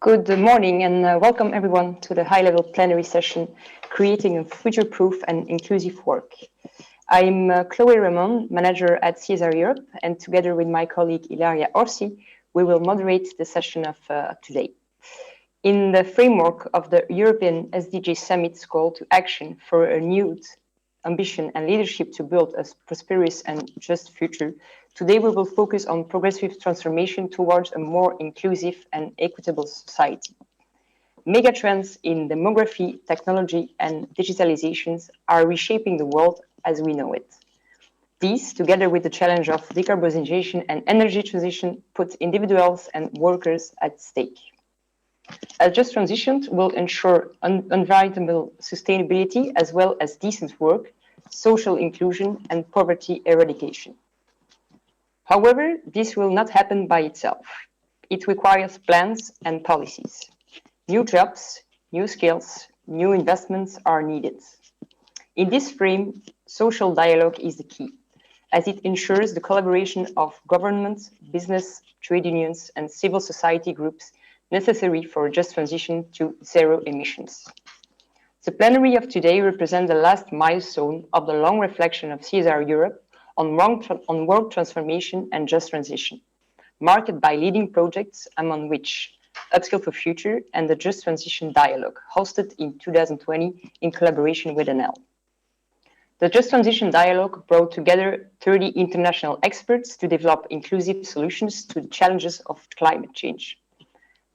Good morning and welcome everyone to the high-level plenary session, Creating a Future-Proof and Inclusive Work. I'm Chloe Ramon, manager at CSR Europe, and together with my colleague Ilaria Orsi, we will moderate the session of today. In the framework of the European SDG Summit's call to action for a renewed ambition and leadership to build a prosperous and just future, today we will focus on progressive transformation towards a more inclusive and equitable society. Megatrends in demography, technology, and digitalizations are reshaping the world as we know it. These, together with the challenge of decarbonization and energy transition, put individuals and workers at stake. A just transition will ensure unwritable sustainability as well as decent work, social inclusion, and poverty eradication. However, this will not happen by itself. It requires plans and policies. New jobs, new skills, new investments are needed. In this frame, social dialogue is the key, as it ensures the collaboration of government, business, trade unions, and civil society groups necessary for a just transition to zero emissions. The plenary of today represents the last milestone of the long reflection of CSR Europe on work transformation and just transition, marked by leading projects, among which Upskill for Future and the Just Transition Dialogue, hosted in 2020 in collaboration with Enel. The Just Transition Dialogue brought together 30 international experts to develop inclusive solutions to the challenges of climate change.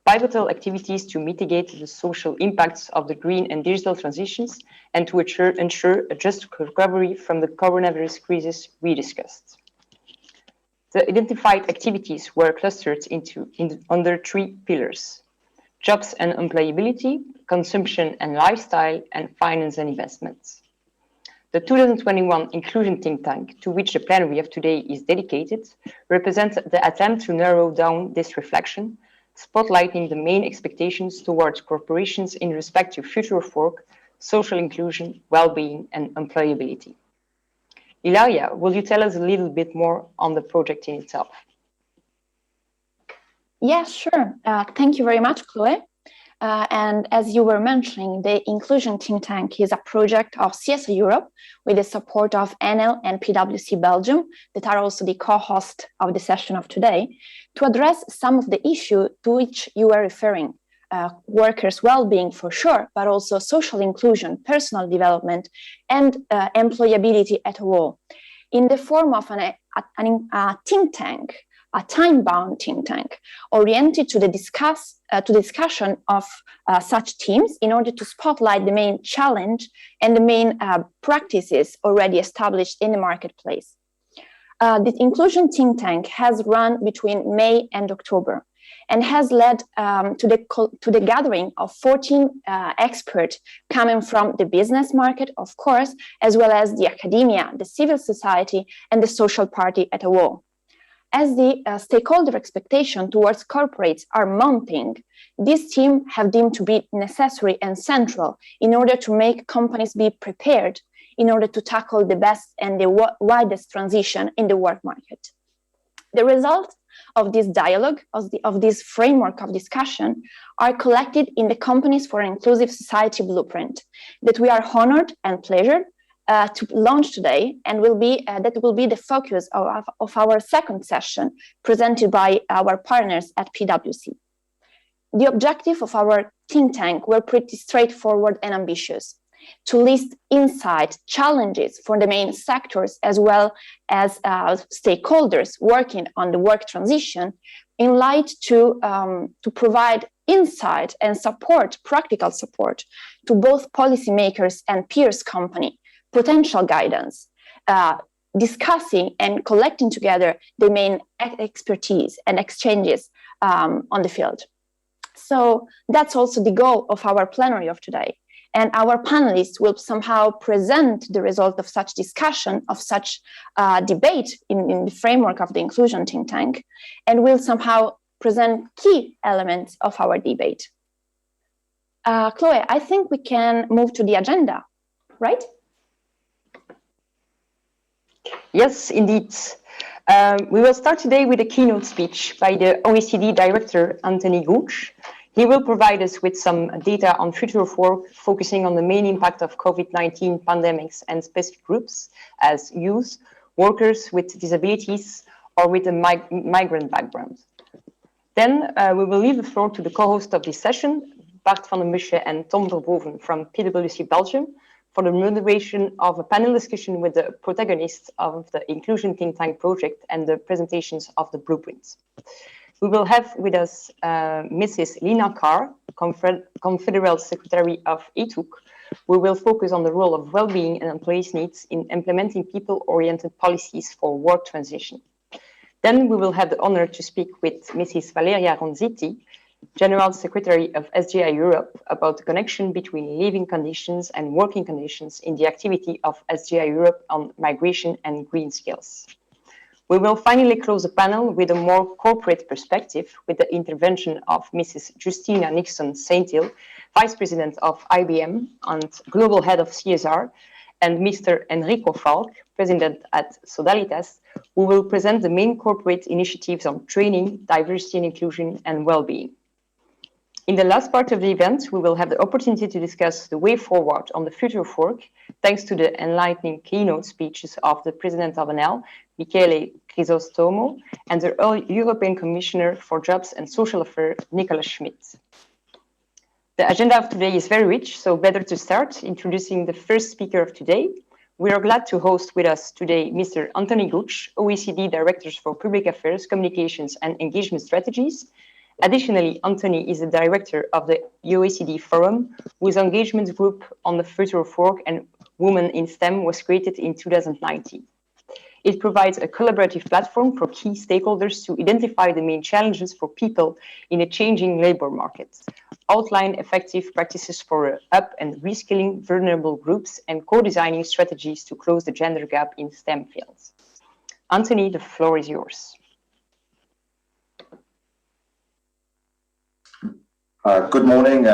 Pivotal activities to mitigate the social impacts of the green and digital transitions and to ensure a just recovery from the coronavirus crisis we discussed. The identified activities were clustered under three pillars: jobs and employability, consumption and lifestyle, and finance and investments. The 2021 Inclusion Think Tank, to which the plenary of today is dedicated, represents the attempt to narrow down this reflection, spotlighting the main expectations towards corporations in respect to future of work, social inclusion, well-being, and employability. Ilaria, will you tell us a little bit more on the project in itself? Yes, sure. Thank you very much, Chloe. And as you were mentioning, the Inclusion Think Tank is a project of CSR Europe with the support of Enel and PwC Belgium, that are also the co-host of the session of today, to address some of the issues to which you were referring. Workers' well-being for sure, but also social inclusion, personal development, and employability at all, in the form of a think tank, a time-bound think tank, oriented to the discussion of such themes in order to spotlight the main challenge and the main practices already established in the marketplace. The Inclusion Think Tank has run between May and October, and has led to the gathering of 14 experts coming from the business market, of course, as well as the academia, the civil society, and the social party at all. As the stakeholder expectation towards corporates are mounting, this team have deemed to be necessary and central in order to make companies be prepared in order to tackle the best and the widest transition in the work market. The results of this dialogue, of this framework of discussion, are collected in the Companies for an Inclusive Society blueprint that we are honored and pleasured to launch today, and that will be the focus of our second session presented by our partners at PwC. The objective of our think tank were pretty straightforward and ambitious: to list insight, challenges for the main sectors as well as stakeholders working on the work transition, in light to provide insight and support, practical support, to both policymakers and peers company, potential guidance, discussing and collecting together the main expertise and exchanges on the field. So that's also the goal of our plenary of today. And our panelists will somehow present the result of such discussion, of such debate in the framework of the Inclusion Think Tank, and will somehow present key elements of our debate. Chloe, I think we can move to the agenda, right? Yes, indeed. We will start today with a keynote speech by the OECD Director, Anthony Gooch. He will provide us with some data on future of work, focusing on the main impact of COVID-19 pandemics and specific groups as youth, workers with disabilities, or with a migrant background. Then we will leave the floor to the co-host of this session, Bart van den Busche and Tom Verboven from PwC Belgium, for the moderation of a panel discussion with the protagonists of the Inclusion Think Tank project and the presentations of the blueprints. We will have with us Mrs. Lina Carr, Confederal Secretary of ETUC, who will focus on the role of well-being and employees' needs in implementing people-oriented policies for work transition. Then we will have the honor to speak with Mrs. Valeria Ronziti, General Secretary of SDG Europe, about the connection between living conditions and working conditions in the activity of SDG Europe on migration and green skills. We will finally close the panel with a more corporate perspective with the intervention of Mrs. Justina Nixon Santel, Vice President of IBM and Global Head of CSR, and Mr. Enrico Falk, President at Sodalitas, who will present the main corporate initiatives on training, diversity and inclusion, and well-being. In the last part of the event, we will have the opportunity to discuss the way forward on the future of work, thanks to the enlightening keynote speeches of the President of Enel, Michele Crisostomo, and the European Commissioner for Jobs and Social Affairs, Nicolas Schmit. The agenda of today is very rich, so better to start introducing the first speaker of today. We are glad to host with us today Mr. Anthony Gooch, OECD Director for Public Affairs, Communications and Engagement Strategies. Additionally, Anthony is the director of the OECD Forum, whose engagement group on the future of work and women in STEM was created in 2019. It provides a collaborative platform for key stakeholders to identify the main challenges for people in a changing labor market, outline effective practices for up and reskilling vulnerable groups, and co-designing strategies to close the gender gap in STEM fields. Anthony, the floor is yours. Good morning.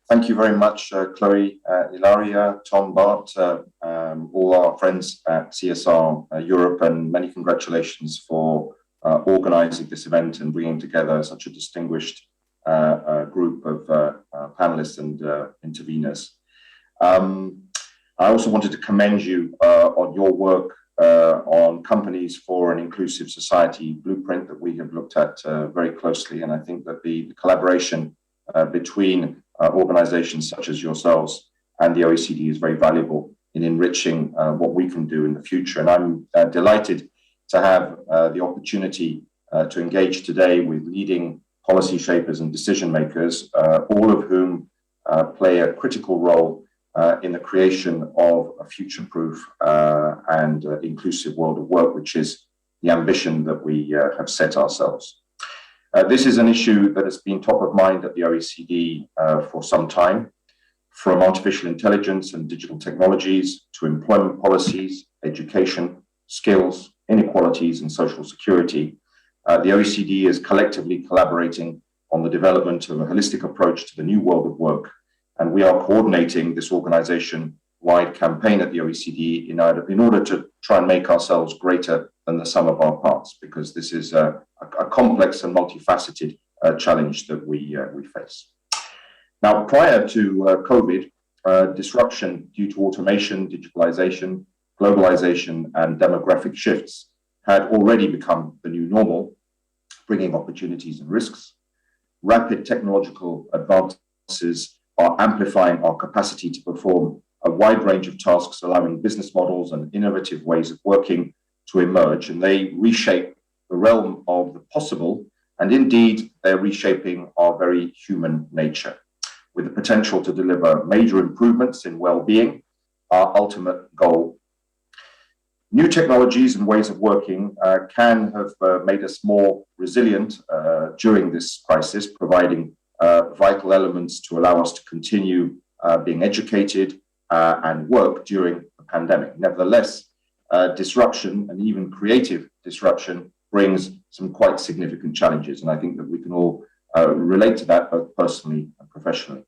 Thank you very much, Chloe, Ilaria, Tom, Bart, all our friends at CSR Europe, and many congratulations for organizing this event and bringing together such a distinguished group of panelists and interveners. I also wanted to commend you on your work on Companies for an Inclusive Society blueprint that we have looked at very closely, and I think that the collaboration between organizations such as yourselves and the OECD is very valuable in enriching what we can do in the future. And I'm delighted to have the opportunity to engage today with leading policy shapers and decision makers, all of whom play a critical role in the creation of a future-proof and inclusive world of work, which is the ambition that we have set ourselves. This is an issue that has been top of mind at the OECD for some time, from artificial intelligence and digital technologies to employment policies, education, skills, inequalities, and social security. The OECD is collectively collaborating on the development of a holistic approach to the new world of work, and we are coordinating this organization-wide campaign at the OECD in order to try and make ourselves greater than the sum of our parts, because this is a complex and multifaceted challenge that we face. Now, prior to COVID, disruption due to automation, digitalization, globalization, and demographic shifts had already become the new normal, bringing opportunities and risks. Rapid technological advances are amplifying our capacity to perform a wide range of tasks, allowing business models and innovative ways of working to emerge, and they reshape the realm of the possible, and indeed they're reshaping our very human nature, with the potential to deliver major improvements in well-being, our ultimate goal. New technologies and ways of working can have made us more resilient during this crisis, providing vital elements to allow us to continue being educated and work during the pandemic. Nevertheless, disruption, and even creative disruption, brings some quite significant challenges, and I think that we can all relate to that both personally and professionally.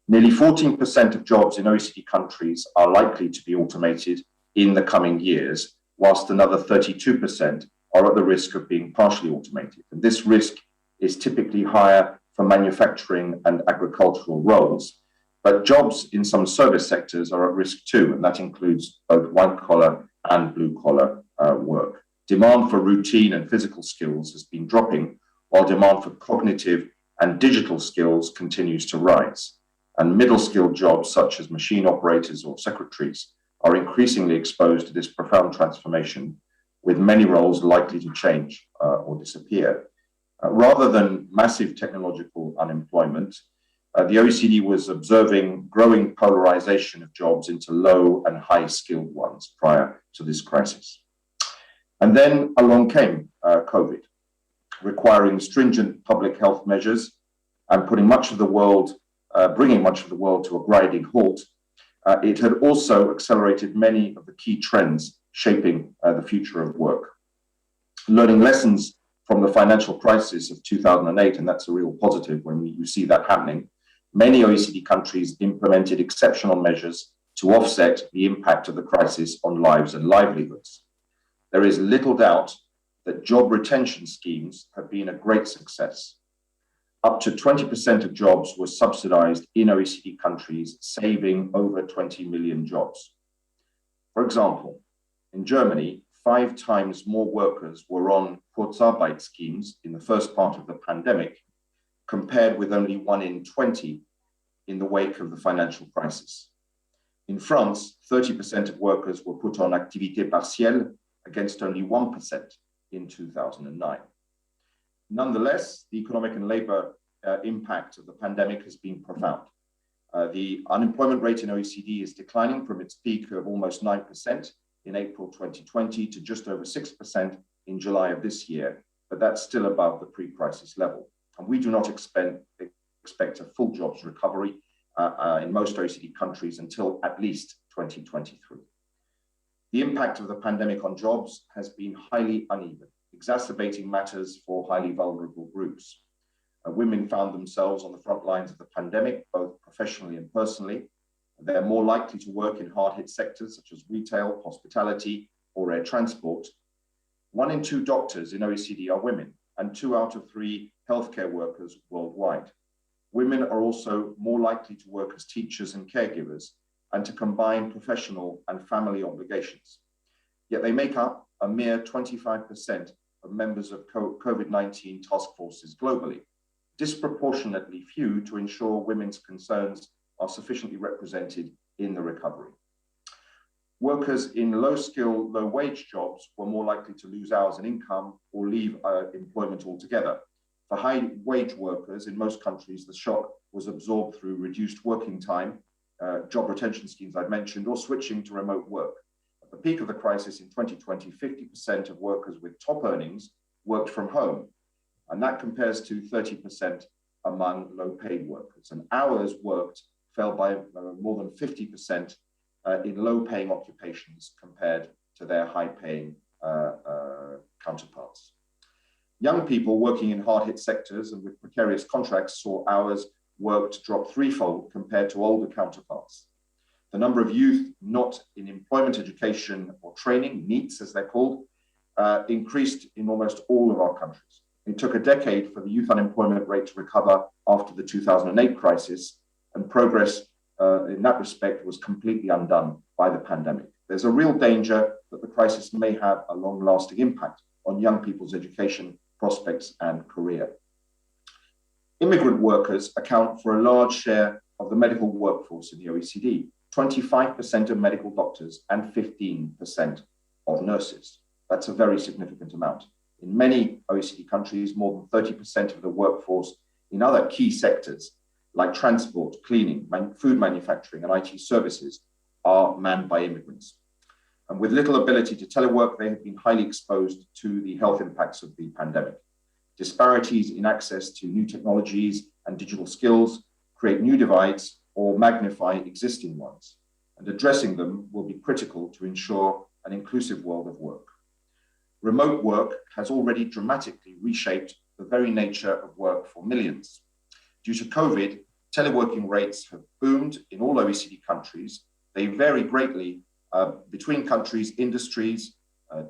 Nearly 14% of jobs in OECD countries are likely to be automated in the coming years, whilst another 32% are at the risk of being partially automated. And this risk is typically higher for manufacturing and agricultural roles, but jobs in some service sectors are at risk too, and that includes both white-collar and blue-collar work. Demand for routine and physical skills has been dropping, while demand for cognitive and digital skills continues to rise. And middle-skilled jobs such as machine operators or secretaries are increasingly exposed to this profound transformation, with many roles likely to change or disappear. Rather than massive technological unemployment, the OECD was observing growing polarization of jobs into low and high skilled ones prior to this crisis. And then along came COVID, requiring stringent public health measures and bringing much of the world to a grinding halt. It had also accelerated many of the key trends shaping the future of work. Learning lessons from the financial crisis of 2008, and that's a real positive when you see that happening, many OECD countries implemented exceptional measures to offset the impact of the crisis on lives and livelihoods. There is little doubt that job retention schemes have been a great success. Up to 20% of jobs were subsidized in OECD countries, saving over 20 million jobs. For example, in Germany, 5 times more workers were on Kurzarbeit schemes in the first part of the pandemic, compared with only 1 in 20 in the wake of the financial crisis. In France, 30% of workers were put on activité partielle against only 1% in 2009. Nonetheless, the economic and labor impact of the pandemic has been profound. The unemployment rate in OECD is declining from its peak of almost 9% in April 2020 to just over 6% in July of this year, but that's still above the pre-crisis level. And we do not expect a full jobs recovery in most OECD countries until at least 2023. The impact of the pandemic on jobs has been highly uneven, exacerbating matters for highly vulnerable groups. Women found themselves on the front lines of the pandemic, both professionally and personally. They're more likely to work in hard-hit sectors such as retail, hospitality, or air transport. 1 in 2 doctors in OECD are women, and 2 out of 3 healthcare workers worldwide. Women are also more likely to work as teachers and caregivers, and to combine professional and family obligations. Yet they make up a mere 25% of members of COVID-19 task forces globally, disproportionately few to ensure women's concerns are sufficiently represented in the recovery. Workers in low-skill, low-wage jobs were more likely to lose hours and income or leave employment altogether. For high-wage workers in most countries, the shock was absorbed through reduced working time, job retention schemes I've mentioned, or switching to remote work. At the peak of the crisis in 2020, 50% of workers with top earnings worked from home, and that compares to 30% among low-paid workers. And hours worked fell by more than 50% in low-paying occupations compared to their high-paying counterparts. Young people working in hard-hit sectors and with precarious contracts saw hours worked drop threefold compared to older counterparts. The number of youth not in employment, education, or training, NEETs as they're called, increased in almost all of our countries. It took a decade for the youth unemployment rate to recover after the 2008 crisis, and progress in that respect was completely undone by the pandemic. There's a real danger that the crisis may have a long-lasting impact on young people's education, prospects, and career. Immigrant workers account for a large share of the medical workforce in the OECD, 25% of medical doctors and 15% of nurses. That's a very significant amount. In many OECD countries, more than 30% of the workforce in other key sectors like transport, cleaning, food manufacturing, and IT services are manned by immigrants. And with little ability to telework, they have been highly exposed to the health impacts of the pandemic. Disparities in access to new technologies and digital skills create new divides or magnify existing ones, and addressing them will be critical to ensure an inclusive world of work. Remote work has already dramatically reshaped the very nature of work for millions. Due to COVID, teleworking rates have boomed in all OECD countries. They vary greatly between countries, industries,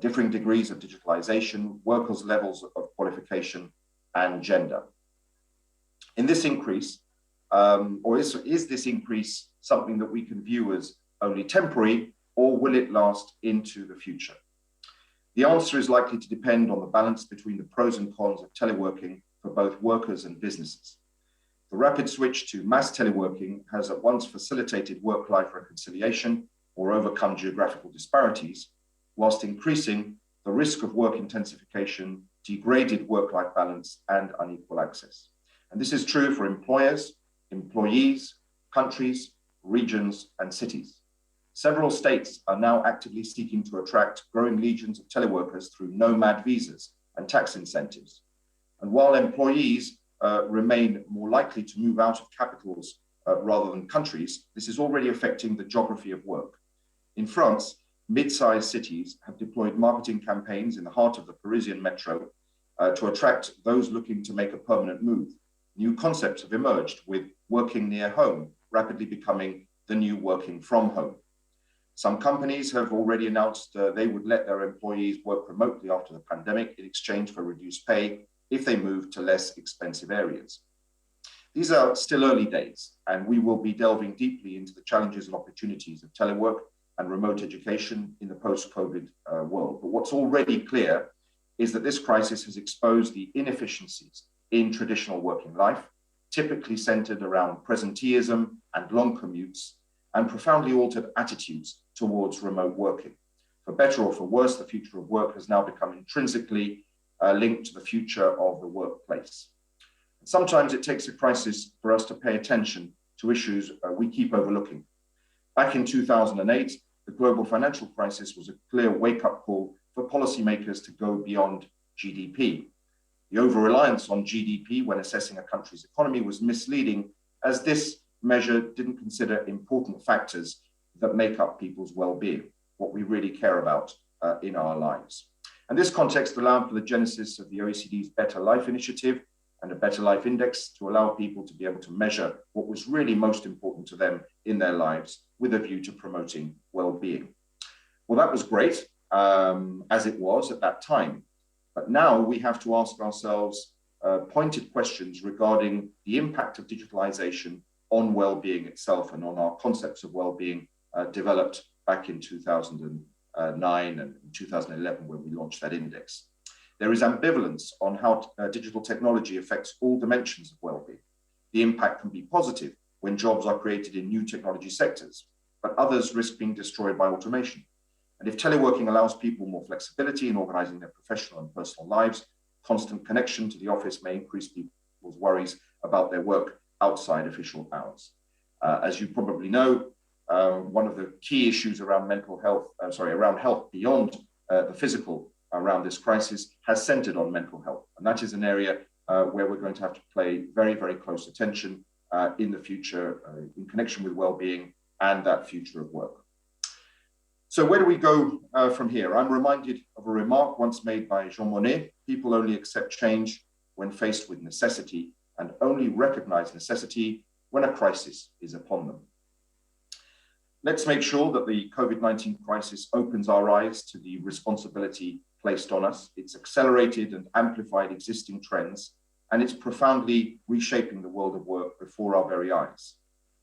differing degrees of digitalization, workers' levels of qualification, and gender. In this increase, is this increase something that we can view as only temporary, or will it last into the future? The answer is likely to depend on the balance between the pros and cons of teleworking for both workers and businesses. The rapid switch to mass teleworking has at once facilitated work-life reconciliation or overcome geographical disparities, whilst increasing the risk of work intensification, degraded work-life balance, and unequal access. And this is true for employers, employees, countries, regions, and cities. Several states are now actively seeking to attract growing legions of teleworkers through nomad visas and tax incentives. And while employees remain more likely to move out of capitals rather than countries, this is already affecting the geography of work. In France, mid-sized cities have deployed marketing campaigns in the heart of the Parisian metro to attract those looking to make a permanent move. New concepts have emerged, with working near home rapidly becoming the new working from home. Some companies have already announced they would let their employees work remotely after the pandemic in exchange for reduced pay if they move to less expensive areas. These are still early days, and we will be delving deeply into the challenges and opportunities of telework and remote education in the post-COVID world. But what's already clear is that this crisis has exposed the inefficiencies in traditional working life, typically centered around presenteeism and long commutes, and profoundly altered attitudes towards remote working. For better or for worse, the future of work has now become intrinsically linked to the future of the workplace. Sometimes it takes a crisis for us to pay attention to issues we keep overlooking. Back in 2008, the global financial crisis was a clear wake-up call for policymakers to go beyond GDP. The over-reliance on GDP when assessing a country's economy was misleading, as this measure didn't consider important factors that make up people's well-being, what we really care about in our lives. And this context allowed for the genesis of the OECD's Better Life Initiative and a Better Life Index to allow people to be able to measure what was really most important to them in their lives with a view to promoting well-being. Well, that was great, as it was at that time. But now we have to ask ourselves pointed questions regarding the impact of digitalization on well-being itself and on our concepts of well-being developed back in 2009 and 2011 when we launched that index. There is ambivalence on how digital technology affects all dimensions of well-being. The impact can be positive when jobs are created in new technology sectors, but others risk being destroyed by automation. And if teleworking allows people more flexibility in organizing their professional and personal lives, constant connection to the office may increase people's worries about their work outside official hours. As you probably know, one of the key issues around around health beyond the physical around this crisis has centered on mental health. And that is an area where we're going to have to pay very, very close attention in the future in connection with well-being and that future of work. So where do we go from here? I'm reminded of a remark once made by Jean Monnet: people only accept change when faced with necessity, and only recognize necessity when a crisis is upon them. Let's make sure that the COVID-19 crisis opens our eyes to the responsibility placed on us. It's accelerated and amplified existing trends, and it's profoundly reshaping the world of work before our very eyes.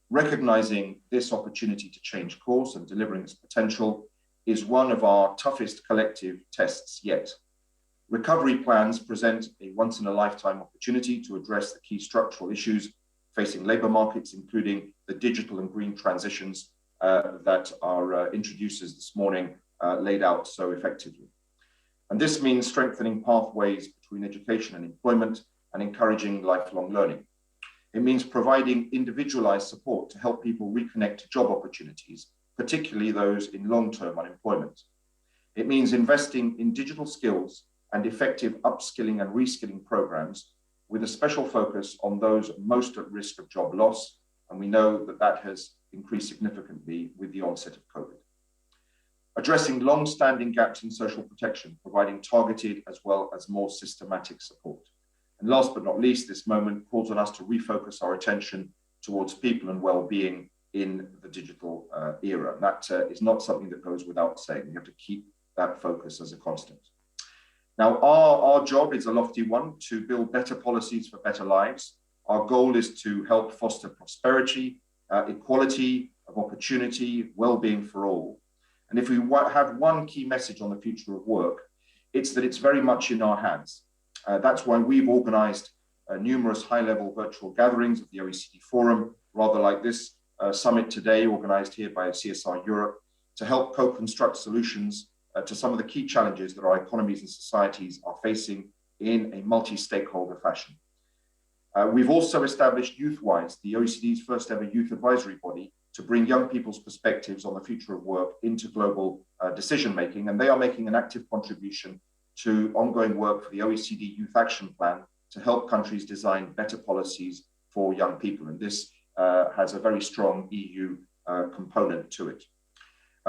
Recognizing this opportunity to change course and delivering its potential is one of our toughest collective tests yet. Recovery plans present a once-in-a-lifetime opportunity to address the key structural issues facing labor markets, including the digital and green transitions that our introducers this morning laid out so effectively. And this means strengthening pathways between education and employment and encouraging lifelong learning. It means providing individualized support to help people reconnect to job opportunities, particularly those in long-term unemployment. It means investing in digital skills and effective upskilling and reskilling programs with a special focus on those most at risk of job loss. And we know that that has increased significantly with the onset of COVID. Addressing long-standing gaps in social protection, providing targeted as well as more systematic support. And last but not least, this moment calls on us to refocus our attention towards people and well-being in the digital era. And that is not something that goes without saying. We have to keep that focus as a constant. Now, our job is a lofty one: to build better policies for better lives, Our goal is to help foster prosperity, equality of opportunity, well-being for all. And if we have one key message on the future of work, it's that it's very much in our hands. That's why we've organized numerous high-level virtual gatherings of the OECD Forum, rather like this summit today, organized here by CSR Europe, to help co-construct solutions to some of the key challenges that our economies and societies are facing in a multi-stakeholder fashion. We've also established YouthWise, the OECD's first ever youth advisory body, to bring young people's perspectives on the future of work into global decision-making, and they are making an active contribution to ongoing work for the OECD Youth Action Plan to help countries design better policies for young people. And this has a very strong EU component to it.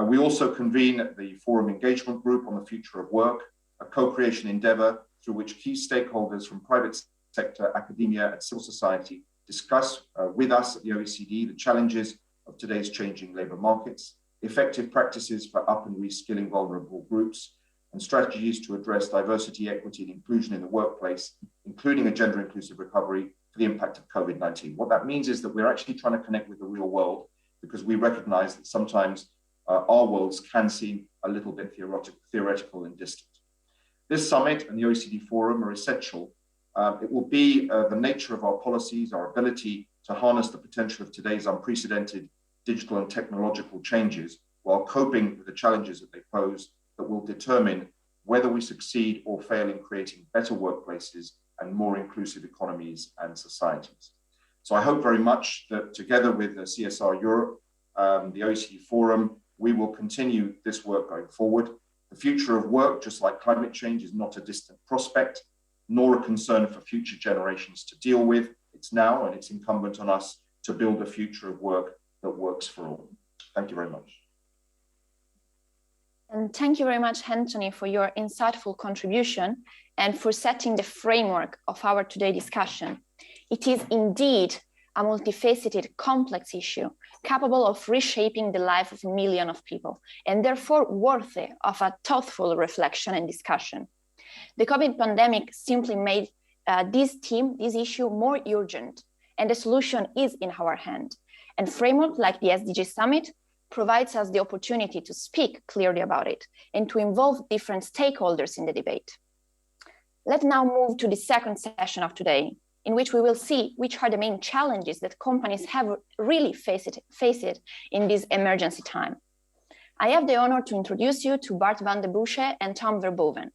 We also convene the Forum Engagement Group on the Future of Work, a co-creation endeavor through which key stakeholders from private sector, academia, and civil society discuss with us at the OECD the challenges of today's changing labor markets, effective practices for up and reskilling vulnerable groups, and strategies to address diversity, equity, and inclusion in the workplace, including a gender-inclusive recovery for the impact of COVID-19. What that means is that we're actually trying to connect with the real world, because we recognize that sometimes our worlds can seem a little bit theoretical and distant. This summit and the OECD Forum are essential. It will be the nature of our policies, our ability to harness the potential of today's unprecedented digital and technological changes while coping with the challenges that they pose, that will determine whether we succeed or fail in creating better workplaces and more inclusive economies and societies. So I hope very much that together with the CSR Europe, the OECD Forum, we will continue this work going forward. The future of work, just like climate change, is not a distant prospect, nor a concern for future generations to deal with. It's now, and it's incumbent on us to build a future of work that works for all. Thank you very much. And thank you very much, Anthony, for your insightful contribution and for setting the framework of our today's discussion. It is indeed a multifaceted, complex issue capable of reshaping the life of millions of people, and therefore worthy of a thoughtful reflection and discussion. The COVID pandemic simply made this issue more urgent, and the solution is in our hand. And framework like the SDG Summit provides us the opportunity to speak clearly about it and to involve different stakeholders in the debate. Let's now move to the second session of today, in which we will see which are the main challenges that companies have really faced in this emergency time. I have the honor to introduce you to Bart van de Busche and Tom Verboven.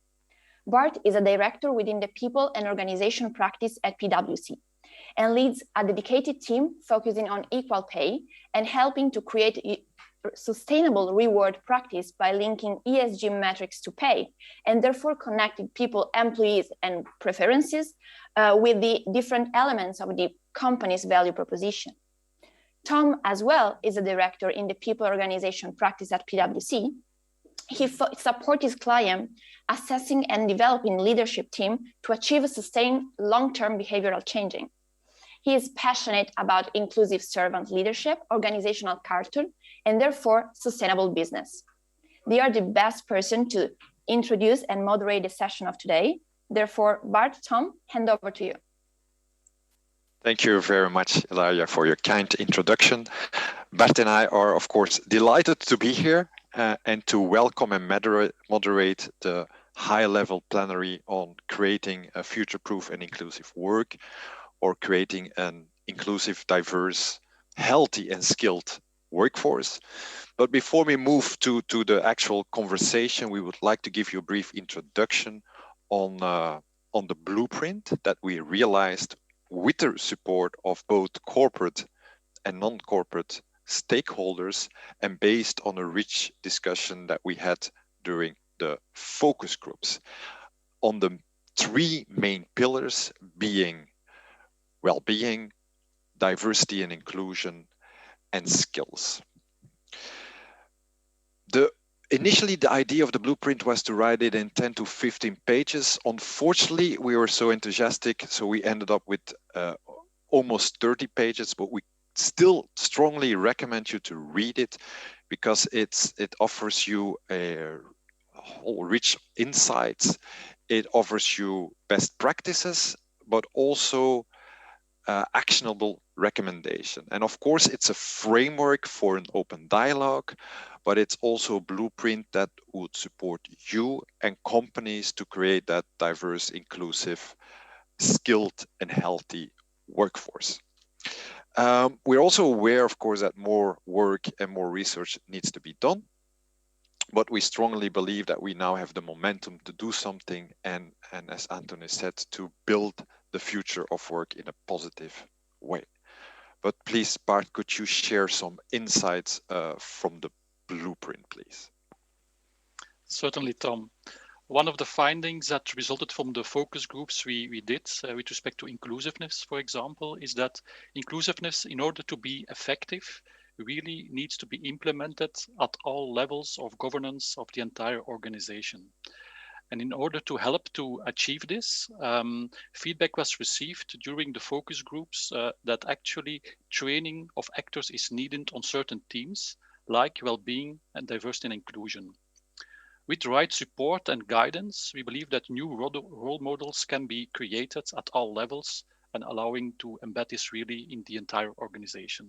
Bart is a director within the People and Organization practice at PwC and leads a dedicated team focusing on equal pay and helping to create sustainable reward practice by linking ESG metrics to pay, and therefore connecting people, employees, and preferences with the different elements of the company's value proposition. Tom, as well, is a director in the People Organization practice at PwC. He supports his client assessing and developing leadership team to achieve a sustained long-term behavioral changing. He is passionate about inclusive servant leadership, organizational culture, and therefore sustainable business. They are the best person to introduce and moderate the session of today. Therefore, Bart, Tom, hand over to you. Thank you very much, Ilaria, for your kind introduction. Bart and I are, of course, delighted to be here and to welcome and moderate the high-level plenary on creating a future-proof and inclusive work, or creating an inclusive, diverse, healthy, and skilled workforce. But before we move to the actual conversation, we would like to give you a brief introduction on the blueprint that we realized with the support of both corporate and non-corporate stakeholders, and based on a rich discussion that we had during the focus groups on the three main pillars being well-being, diversity and inclusion, and skills. Initially, the idea of the blueprint was to write it in 10 to 15 pages. Unfortunately, we were so enthusiastic, so we ended up with almost 30 pages, but we still strongly recommend you to read it because it offers you a whole rich insights. It offers you best practices, but also actionable recommendation. And of course, it's a framework for an open dialogue, but it's also a blueprint that would support you and companies to create that diverse, inclusive, skilled and healthy workforce. We're also aware, of course, that more work and more research needs to be done, but we strongly believe that we now have the momentum to do something and as Anthony said, to build the future of work in a positive way. But please, Bart, could you share some insights from the blueprint, please? Certainly, Tom. One of the findings that resulted from the focus groups we did with respect to inclusiveness, for example, is that inclusiveness, in order to be effective, really needs to be implemented at all levels of governance of the entire organization. And in order to help to achieve this, feedback was received during the focus groups that actually training of actors is needed on certain themes like well-being and diversity and inclusion. With the right support and guidance, we believe that new role models can be created at all levels and allowing to embed this really in the entire organization.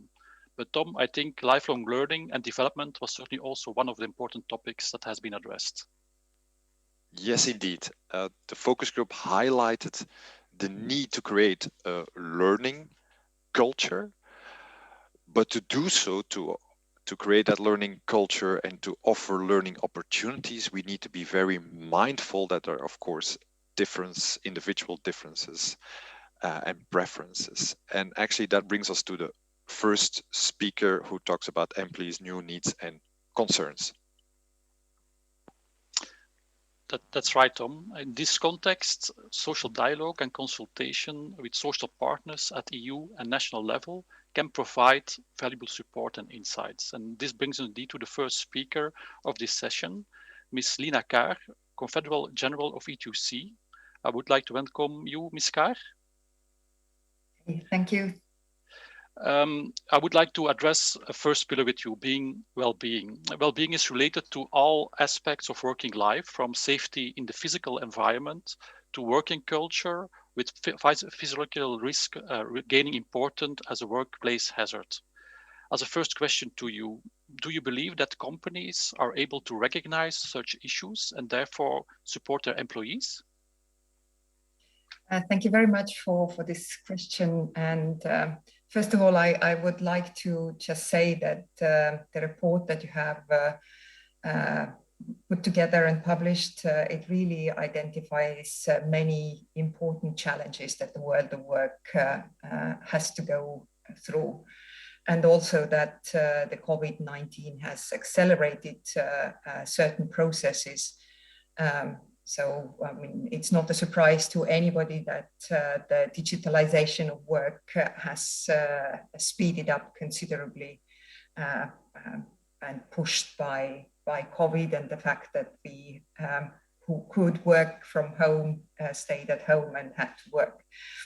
But Tom, I think lifelong learning and development was certainly also one of the important topics that has been addressed. Yes, indeed. The focus group highlighted the need to create a learning culture, but to do so, to create that learning culture and to offer learning opportunities, we need to be very mindful that there are, of course, individual differences and preferences. And actually that brings us to the first speaker who talks about employees' new needs and concerns. That's right, Tom. In this context, social dialogue and consultation with social partners at EU and national level can provide valuable support and insights. And this brings us indeed to the first speaker of this session, Ms. Lina Kahr, Confederal General of E2C. I would like to welcome you, Ms. Kahr. Thank you. I would like to address a first pillar with you, being well-being. Well-being is related to all aspects of working life, from safety in the physical environment to working culture, with physical risk gaining important as a workplace hazard. As a first question to you, do you believe that companies are able to recognize such issues and therefore support their employees? Thank you very much for this question. And first of all, I would like to just say that the report that you have put together and published, it really identifies many important challenges that the world of work has to go through. And also that the COVID-19 has accelerated certain processes. So, I mean, it's not a surprise to anybody that the digitalization of work has speeded up considerably and pushed by COVID and the fact that we who could work from home stayed at home and had to work.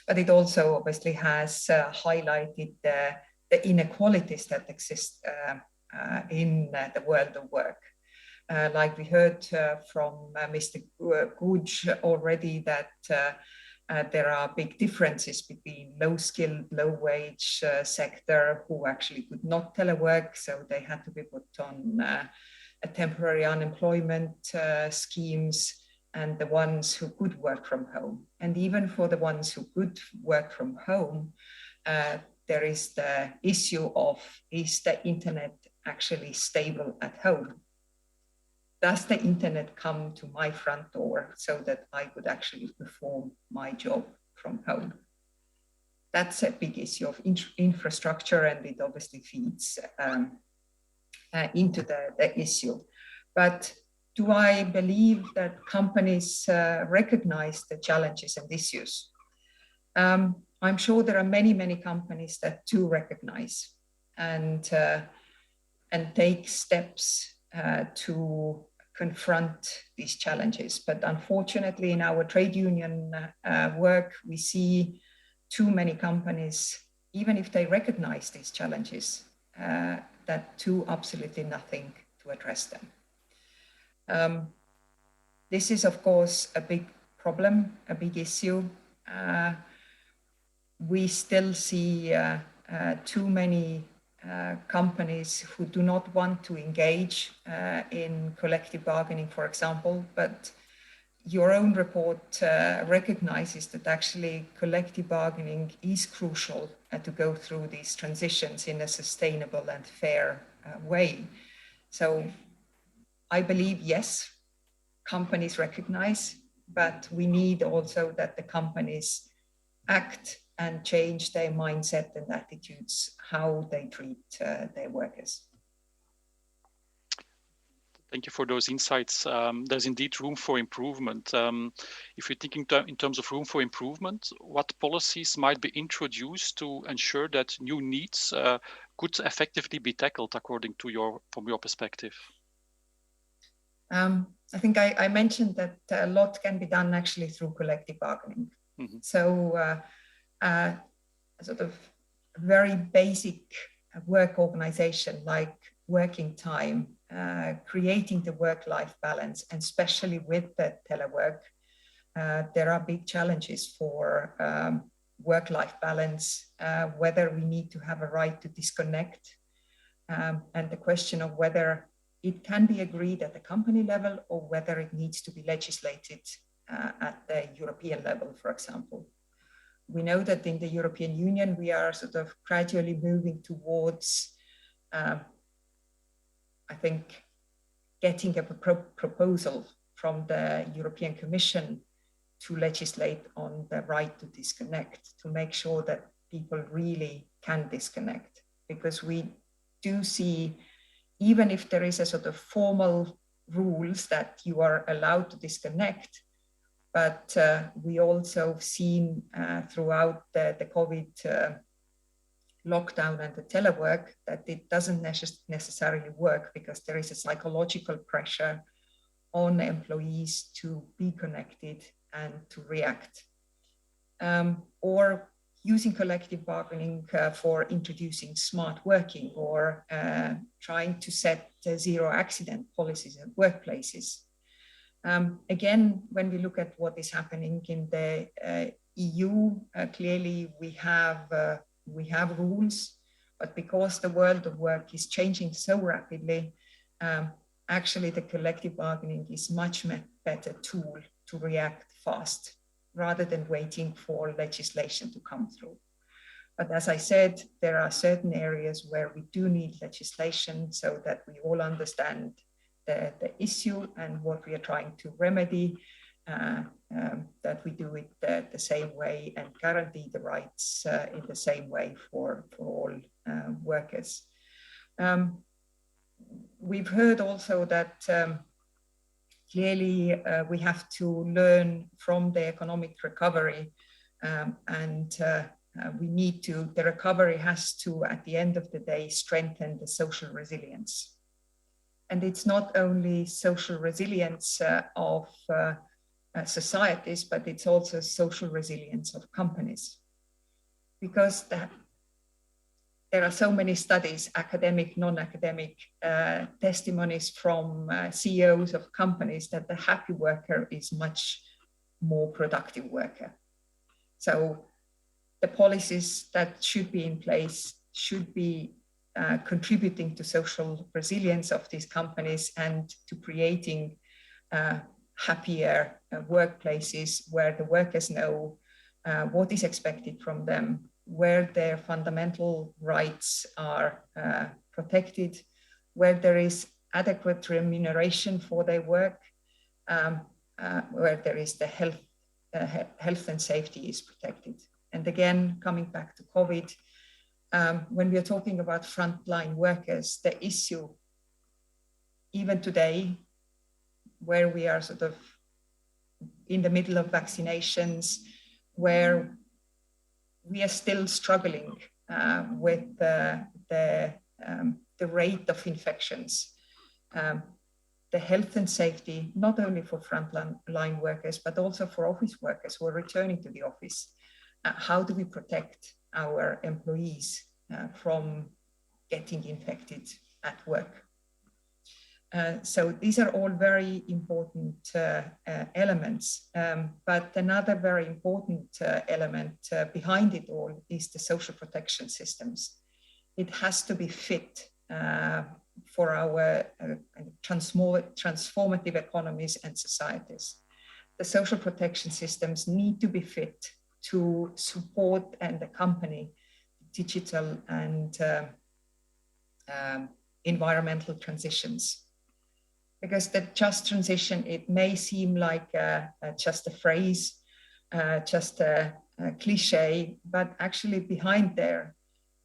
But it also obviously has highlighted the inequalities that exist in the world of work. Like we heard from Mr. Guj already, that there are big differences between low-skilled, low-wage sector who actually could not telework, so they had to be put on a temporary unemployment schemes, and the ones who could work from home. And even for the ones who could work from home, there is the issue of, is the internet actually stable at home? Does the internet come to my front door so that I could actually perform my job from home? That's a big issue of infrastructure, and it obviously feeds into the issue. But do I believe that companies recognize the challenges and issues? I'm sure there are many, many companies that do recognize and take steps to confront these challenges. But unfortunately, in our trade union work, we see too many companies, even if they recognize these challenges, that do absolutely nothing to address them. This is, of course, a big problem, a big issue. we still see too many companies who do not want to engage in collective bargaining, for example, but your own report recognizes that actually collective bargaining is crucial to go through these transitions in a sustainable and fair way. So I believe, yes, companies recognize, but we need also that the companies act and change their mindset and attitudes, how they treat their workers. Thank you for those insights. There's indeed room for improvement. If you're thinking in terms of room for improvement, what policies might be introduced to ensure that new needs could effectively be tackled according to from your perspective? I think I mentioned that a lot can be done actually through collective bargaining. Mm-hmm. So sort of very basic work organization like working time, creating the work-life balance, and especially with the telework, there are big challenges for work-life balance, whether we need to have a right to disconnect, and the question of whether it can be agreed at the company level or whether it needs to be legislated at the European level, for example. We know that in the European Union, we are sort of gradually moving towards, I think, getting a proposal from the European Commission to legislate on the right to disconnect, to make sure that people really can disconnect. Because we do see, even if there is a sort of formal rules that you are allowed to disconnect, but we also have seen throughout the COVID lockdown and the telework that it doesn't necessarily work because there is a psychological pressure on employees to be connected and to react. Or using collective bargaining for introducing smart working or trying to set zero accident policies at workplaces. Again, when we look at what is happening in the EU, clearly we have rules, but because the world of work is changing so rapidly, actually the collective bargaining is much better tool to react fast rather than waiting for legislation to come through. But as I said, there are certain areas where we do need legislation so that we all understand the issue and what we are trying to remedy, that we do it the same way and guarantee the rights in the same way for all workers. We've heard also that clearly we have to learn from the economic recovery and the recovery has to, at the end of the day, strengthen the social resilience. And it's not only social resilience of societies, but it's also social resilience of companies. Because there are so many studies, academic, non-academic, testimonies from CEOs of companies that the happy worker is much more productive worker. So the policies that should be in place should be contributing to social resilience of these companies and to creating happier workplaces where the workers know what is expected from them, where their fundamental rights are protected, where there is adequate remuneration for their work, where there is the health and safety is protected. And again, coming back to COVID, when we are talking about frontline workers, the issue, even today, where we are sort of in the middle of vaccinations, where we are still struggling with the rate of infections, the health and safety, not only for frontline workers, but also for office workers who are returning to the office. How do we protect our employees from getting infected at work? So these are all very important elements. But another very important element behind it all is the social protection systems. It has to be fit for our transformative economies and societies. The social protection systems need to be fit to support and accompany digital and environmental transitions. Because the just transition, it may seem like just a phrase, just a cliche, but actually behind there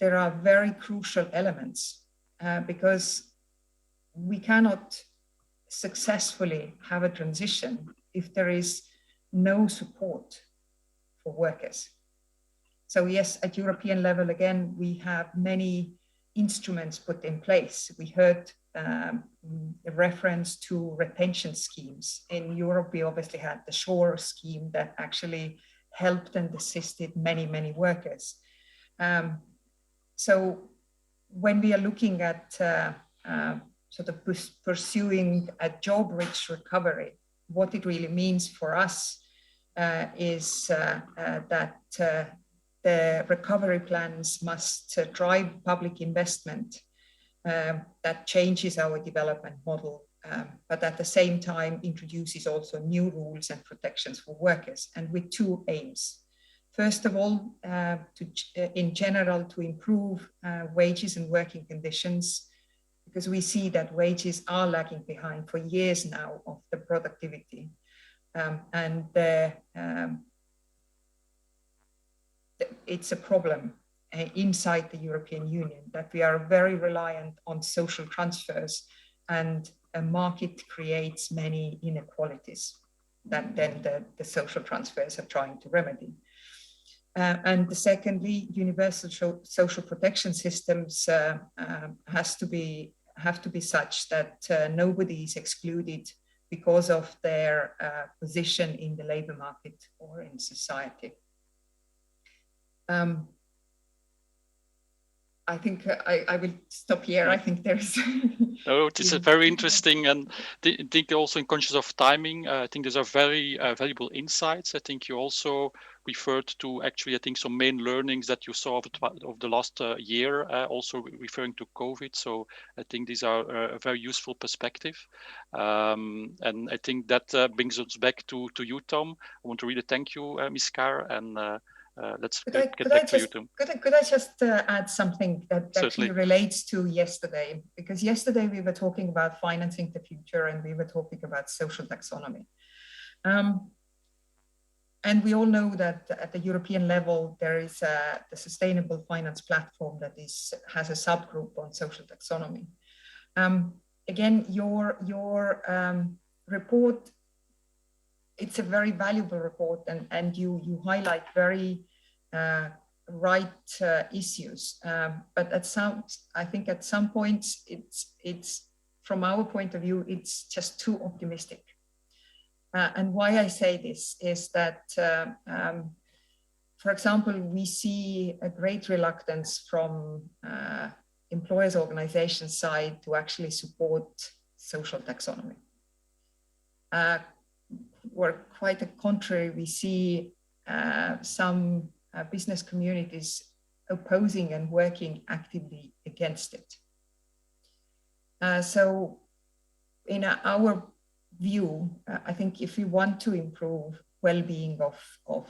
are very crucial elements because we cannot successfully have a transition if there is no support for workers. So yes, at European level, again, we have many instruments put in place. We heard a reference to retention schemes. In Europe, we obviously had the SURE scheme that actually helped and assisted many, many workers. So when we are looking at sort of pursuing a job-rich recovery, what it really means for us is that the recovery plans must drive public investment that changes our development model, but at the same time introduces also new rules and protections for workers, and with two aims. First of all, in general, to improve wages and working conditions, because we see that wages are lagging behind for years now of the productivity. It's a problem inside the European Union that we are very reliant on social transfers, and a market creates many inequalities that then the social transfers are trying to remedy. And secondly, universal social protection systems have to be such that nobody is excluded because of their position in the labor market or in society. I think I will stop here. I think there's... No, it is very interesting, and I think also in conscious of timing, I think these are very valuable insights. I think you also referred to actually, I think, some main learnings that you saw of the last year, also referring to COVID. So I think these are a very useful perspective. And I think that brings us back to you, Tom. I want to really thank you, Ms. Carr, and let's get back to you, Tom. Could I just add something that actually relates to yesterday? Because yesterday we were talking about financing the future, and we were talking about social taxonomy. And we all know that at the European level, there is the Sustainable Finance Platform that has a subgroup on social taxonomy. Again, your report, it's a very valuable report, and you highlight very right issues. But I think at some points, it's from our point of view, it's just too optimistic. And why I say this is that, for example, we see a great reluctance from employers' organizations side to actually support social taxonomy. Or quite the contrary, we see some business communities opposing and working actively against it. So in our view, I think if we want to improve well-being of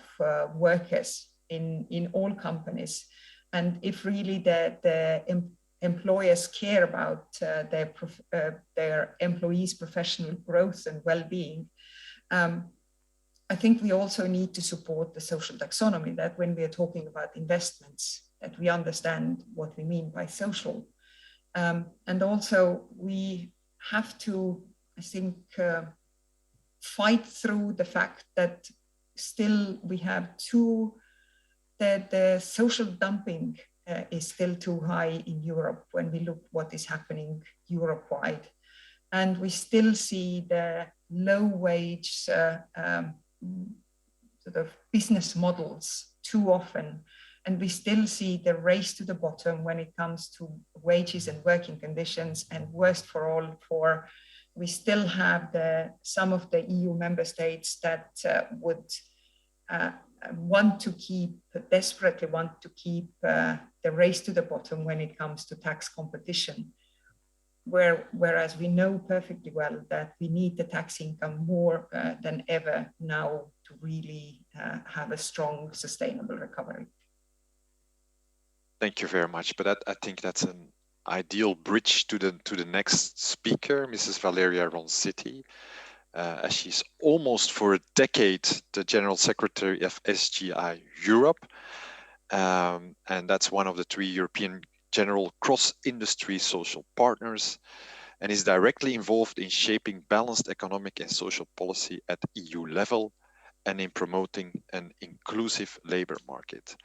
workers in all companies, and if really the employers care about their employees' professional growth and well-being, I think we also need to support the social taxonomy, that when we are talking about investments, that we understand what we mean by social. And also we have to, I think, fight through the fact that still we have the social dumping is still too high in Europe when we look what is happening Europe-wide. And we still see the low wage sort of business models too often. And we still see the race to the bottom when it comes to wages and working conditions, and worst for all, for we still have some of the EU member states that would desperately want to keep the race to the bottom when it comes to tax competition. Whereas we know perfectly well that we need the tax income more than ever now to really have a strong, sustainable recovery. Thank you very much. But I think that's an ideal bridge to the next speaker, Mrs. Valeria Roncitti, as she's almost for a decade the General Secretary of SGI Europe. And that's one of the 3 European general cross-industry social partners, and is directly involved in shaping balanced economic and social policy at EU level and in promoting an inclusive labor market.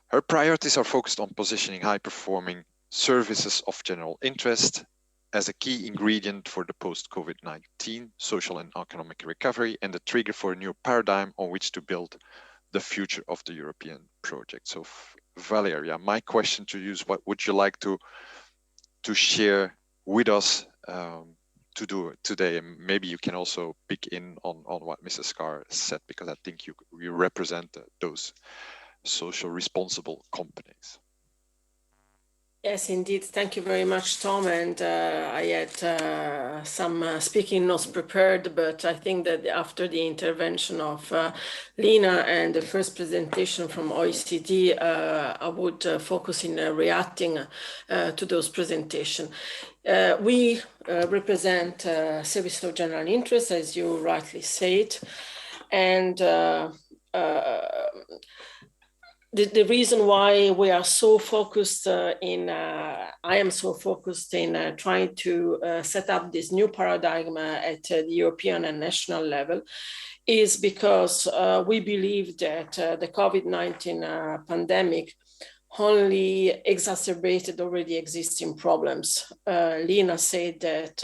Her priorities are focused on positioning high-performing services of general interest as a key ingredient for the post-COVID-19 social and economic recovery and the trigger for a new paradigm on which to build the future of the European project. So Valeria, my question to you is, what would you like to share with us to do today? And maybe you can also pick in on what Mrs. Carr said, because I think you represent those social responsible companies. Yes, indeed. Thank you very much, Tom. And I had some speaking notes prepared, but I think that after the intervention of Lina and the first presentation from OECD, I would focus in reacting to those presentations. We represent services of general interest, as you rightly said, and the reason why we are so focused I am so focused in trying to set up this new paradigm at the European and national level is because we believe that the COVID-19 pandemic only exacerbated already existing problems. Lina said that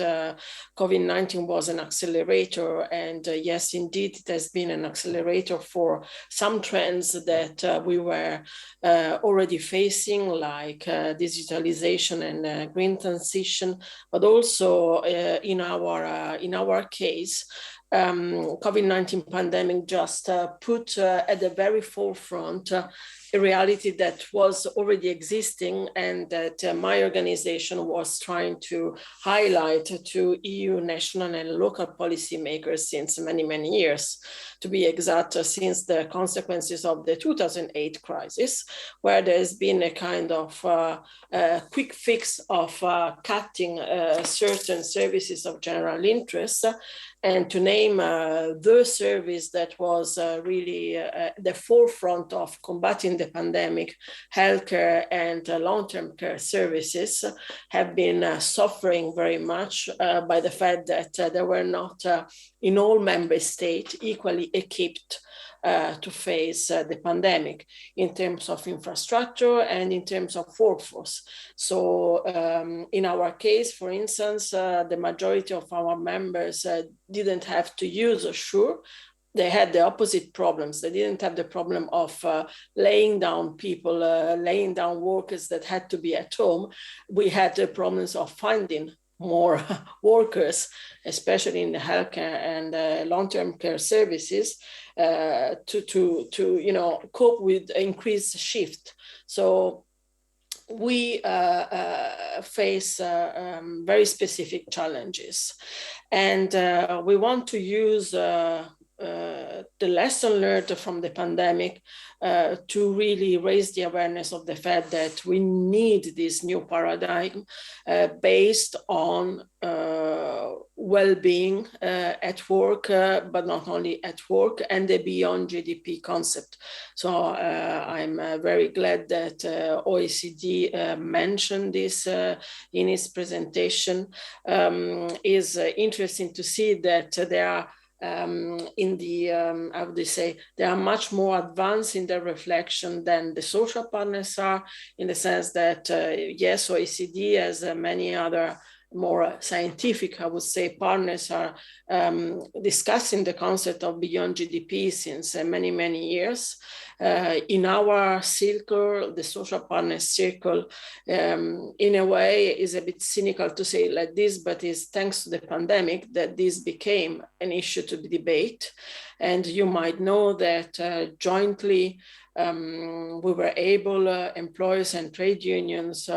COVID-19 was an accelerator, and yes, indeed, it has been an accelerator for some trends that we were already facing, like digitalization and green transition, but also in our case, COVID-19 pandemic just put at the very forefront a reality that was already existing and that my organization was trying to highlight to EU national and local policymakers since many, many years. To be exact, since the consequences of the 2008 crisis, where there's been a kind of quick fix of cutting certain services of general interest. And to name the service that was really the forefront of combating the pandemic, healthcare and long-term care services have been suffering very much by the fact that they were not in all member states equally equipped to face the pandemic in terms of infrastructure and in terms of workforce. So in our case, for instance, the majority of our members didn't have to use Assure. They had the opposite problems. They didn't have the problem of laying down people, laying down workers that had to be at home. We had the problems of finding more workers, especially in the healthcare and long-term care services, to cope with increased shift. So we face very specific challenges, and we want to use the lesson learned from the pandemic to really raise the awareness of the fact that we need this new paradigm based on well-being at work, but not only at work, and the beyond GDP concept. So I'm very glad that OECD mentioned this in its presentation. Is interesting to see that there are I would say they are much more advanced in their reflection than the social partners are, in the sense that yes, OECD, as many other more scientific, I would say, partners are discussing the concept of beyond GDP since many, many years. In our circle, the social partners circle, in a way is a bit cynical to say it like this, but it's thanks to the pandemic that this became an issue to debate. And you might know that jointly we were able, employers and trade unions,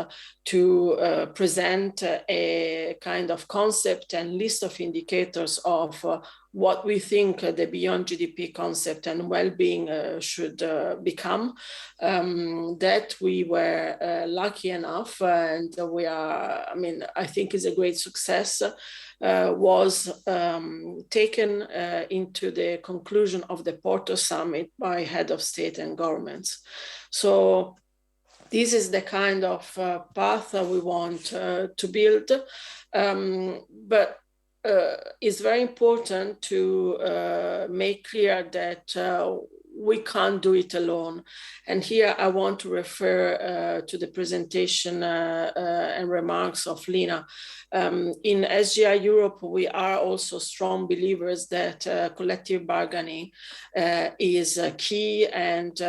to present a kind of concept and list of indicators of what we think the beyond GDP concept and well-being should become. That we were lucky enough, and we are, I mean, I think is a great success, was taken into the conclusion of the Porto Summit by head of state and governments. So this is the kind of path that we want to build, but it's very important to make clear that we can't do it alone. And here I want to refer to the presentation and remarks of Lina. In SGI Europe, we are also strong believers that collective bargaining is key and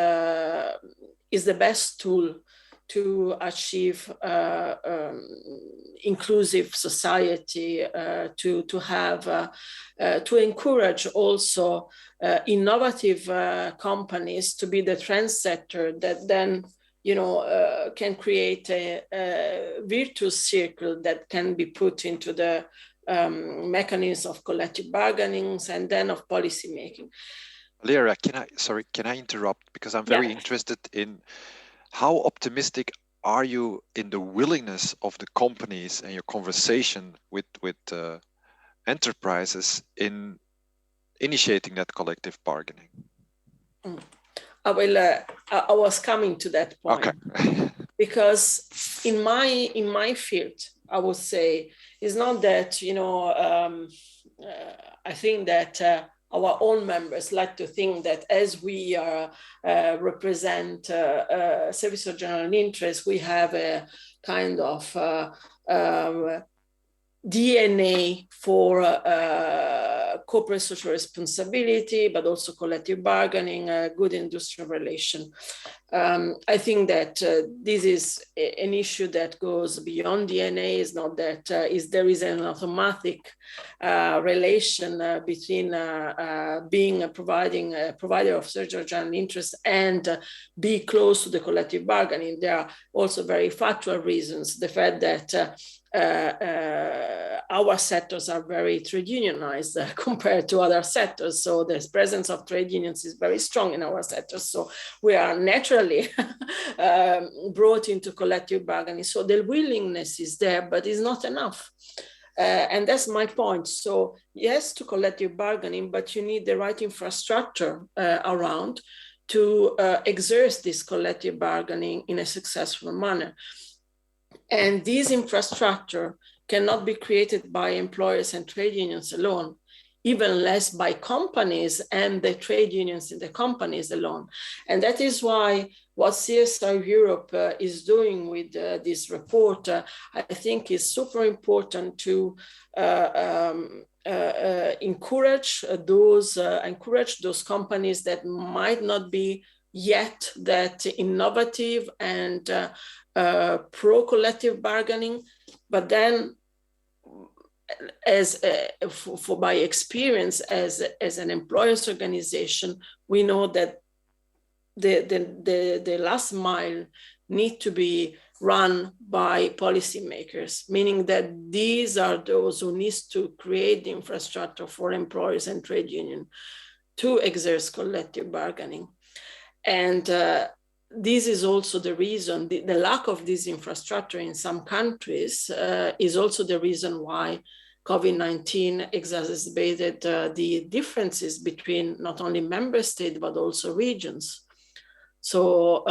is the best tool to achieve inclusive society, to have, to encourage also innovative companies to be the trendsetter that then, you know, can create a virtuous circle that can be put into the mechanism of collective bargaining and then of policy making. Lyra, can I interrupt? Because I'm very interested in how optimistic are you in the willingness of the companies and your conversation with enterprises in initiating that collective bargaining? I was coming to that point. Okay. Because in my field, I would say, it's not that, you know, I think that our own members like to think that as we represent service of general interest, we have a kind of DNA for corporate social responsibility, but also collective bargaining, good industrial relation. I think that this is an issue that goes beyond DNA. It's not that there is an automatic relation between being a provider of social general interest and be close to the collective bargaining. There are also very factual reasons. The fact that our sectors are very trade unionized compared to other sectors. So the presence of trade unions is very strong in our sectors. So we are naturally brought into collective bargaining. So the willingness is there, but it's not enough. And that's my point. So yes, to collective bargaining, but you need the right infrastructure around to exert this collective bargaining in a successful manner. And this infrastructure cannot be created by employers and trade unions alone, even less by companies and the trade unions in the companies alone. And that is why what CSR Europe is doing with this report, I think is super important to encourage those companies that might not be yet that innovative and pro-collective bargaining, but then by experience as an employers organization, we know that the last mile need to be run by policymakers, meaning that these are those who need to create the infrastructure for employers and trade union to exert collective bargaining. And this is also the reason, the lack of this infrastructure in some countries is also the reason why COVID-19 exacerbated the differences between not only member states, but also regions. So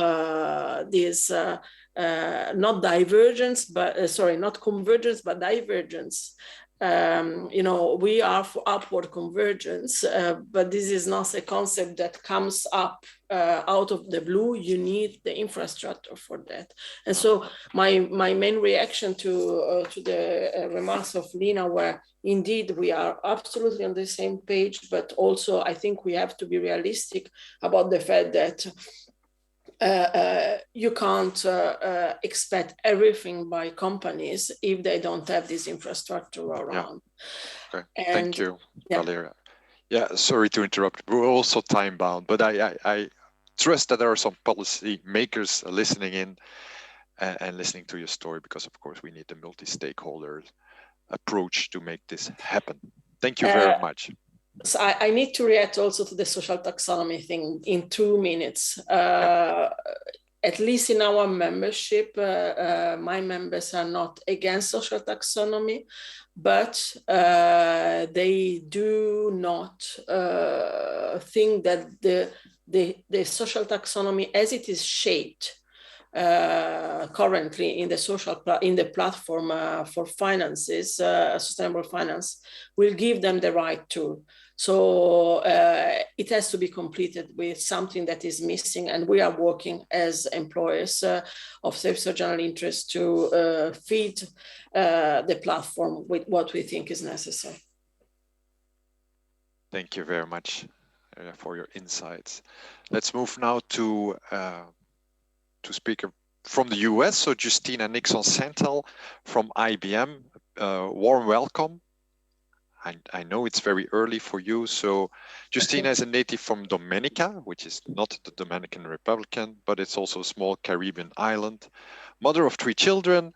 this not divergence, but not convergence, but divergence we are for upward convergence, but this is not a concept that comes up out of the blue. You need the infrastructure for that. And so my main reaction to the remarks of Lina were, indeed, we are absolutely on the same page, but also I think we have to be realistic about the fact that you can't expect everything by companies if they don't have this infrastructure around. Yeah. Okay. Thank you, Valeria. Yeah, sorry to interrupt. We're also time bound, but I trust that there are some policy makers listening in and listening to your story, because of course we need the multi-stakeholder approach to make this happen. Thank you very much. So I need to react also to the social taxonomy thing in 2 minutes. At least in our membership, my members are not against social taxonomy, but they do not think that the social taxonomy as it is shaped currently in the platform for finances, sustainable finance, will give them the right tool. So it has to be completed with something that is missing, and we are working as employers of service of general interest to feed the platform with what we think is necessary. Thank you very much for your insights. Let's move now to speaker from the US. So Justina Nixon Santel from IBM, warm welcome. I know it's very early for you. So Justina is a native from Dominica, which is not the Dominican Republic, but it's also a small Caribbean island. Mother of 3 children,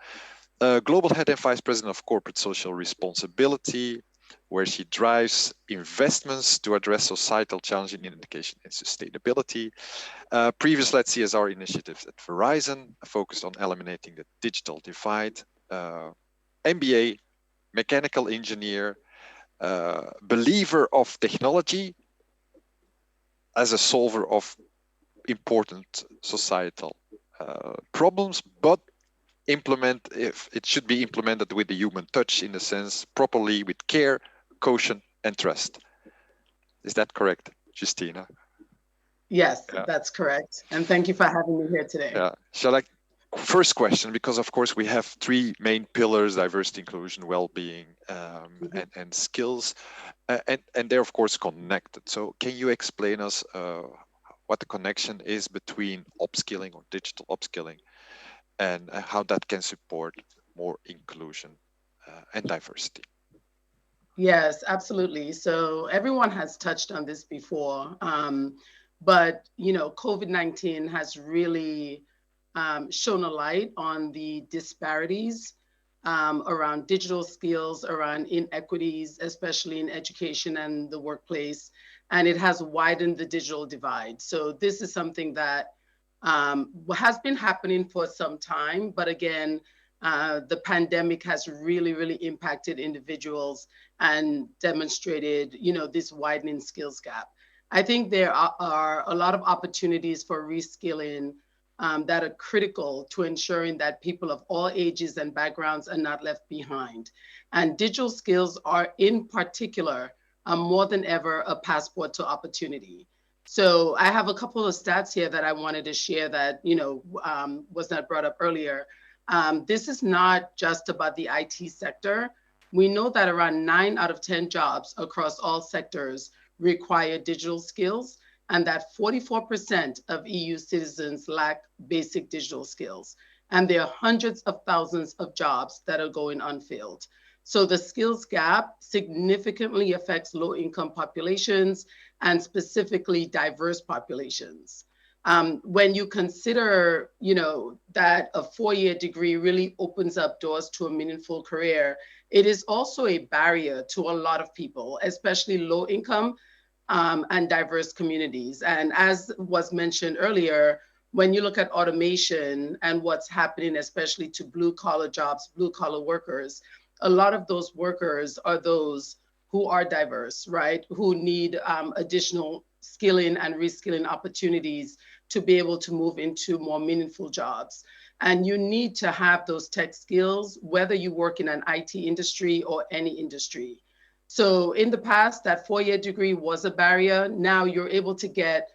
global head and vice president of corporate social responsibility, where she drives investments to address societal challenges in education and sustainability. Previous led CSR initiatives at Verizon, focused on eliminating the digital divide. MBA, mechanical engineer, believer of technology as a solver of important societal problems, but if it should be implemented with the human touch, in a sense, properly, with care, caution, and trust. Is that correct, Justina? Yes, that's correct. And thank you for having me here today. Yeah. First question, because of course we have 3 main pillars: diversity, inclusion, well-being, and skills, and they're of course connected. So can you explain us what the connection is between upskilling or digital upskilling, and how that can support more inclusion and diversity? Yes, absolutely. So everyone has touched on this before, but COVID-19 has really shone a light on the disparities around digital skills, around inequities, especially in education and the workplace, and it has widened the digital divide. So this is something that has been happening for some time, but again, the pandemic has really impacted individuals and demonstrated, this widening skills gap. I think there are a lot of opportunities for reskilling that are critical to ensuring that people of all ages and backgrounds are not left behind. And digital skills are, in particular, more than ever, a passport to opportunity. So I have a couple of stats here that I wanted to share that, was not brought up earlier. This is not just about the IT sector. We know that around 9 out of 10 jobs across all sectors require digital skills, and that 44% of EU citizens lack basic digital skills. And there are hundreds of thousands of jobs that are going unfilled. So the skills gap significantly affects low-income populations and specifically diverse populations. When you consider, that a 4-year degree really opens up doors to a meaningful career, it is also a barrier to a lot of people, especially low-income and diverse communities. And as was mentioned earlier, when you look at automation and what's happening, especially to blue-collar jobs, blue-collar workers, a lot of those workers are those who are diverse, right? Who need additional skilling and reskilling opportunities to be able to move into more meaningful jobs. And you need to have those tech skills, whether you work in an IT industry or any industry. So in the past, that 4-year degree was a barrier. Now you're able to get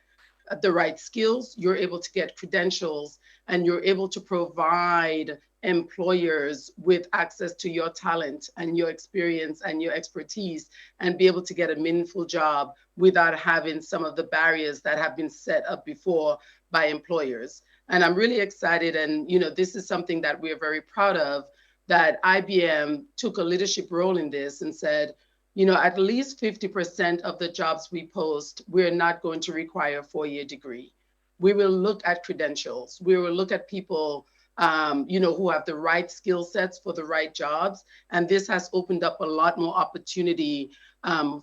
the right skills, you're able to get credentials, and you're able to provide employers with access to your talent and your experience and your expertise, and be able to get a meaningful job without having some of the barriers that have been set up before by employers. And I'm really excited, and this is something that we're very proud of, that IBM took a leadership role in this and said, at least 50% of the jobs we post, we're not going to require a 4-year degree. We will look at credentials. We will look at people, who have the right skill sets for the right jobs. And this has opened up a lot more opportunity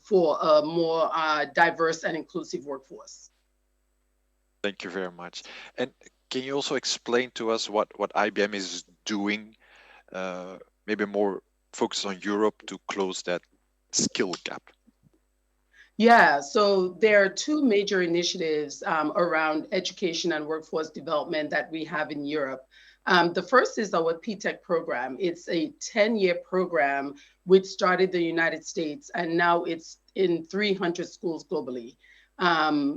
for a more diverse and inclusive workforce. Thank you very much. And can you also explain to us what IBM is doing, maybe more focused on Europe, to close that skill gap? Yeah, so there are 2 major initiatives around education and workforce development that we have in Europe. The first is our PTech program. It's a 10-year program which started in the United States, and now it's in 300 schools globally.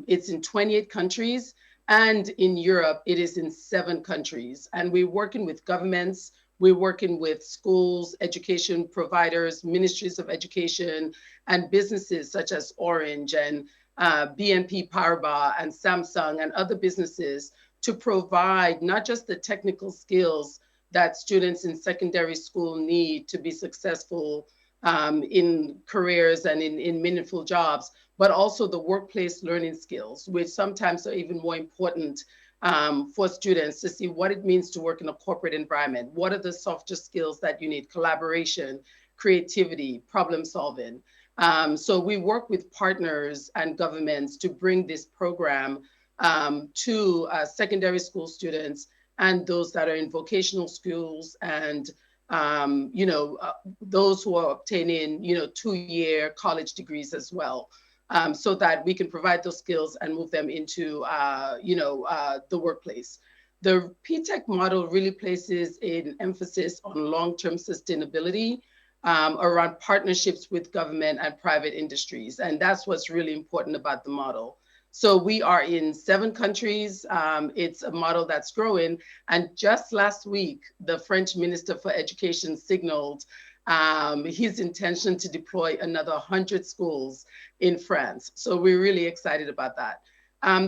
It's in 28 countries, and in Europe, it is in 7 countries. And we're working with governments, we're working with schools, education providers, ministries of education, and businesses such as Orange and BNP Paribas and Samsung and other businesses to provide not just the technical skills that students in secondary school need to be successful in careers and in meaningful jobs, but also the workplace learning skills, which sometimes are even more important for students to see what it means to work in a corporate environment. What are the softer skills that you need? Collaboration, creativity, problem solving. So we work with partners and governments to bring this program to secondary school students and those that are in vocational schools and those who are obtaining 2-year college degrees as well. So that we can provide those skills and move them into, the workplace. The PTech model really places an emphasis on long-term sustainability around partnerships with government and private industries. And that's what's really important about the model. So we are in 7 countries. It's a model that's growing. And just last week, the French Minister for Education signaled his intention to deploy another 100 schools in France. So we're really excited about that.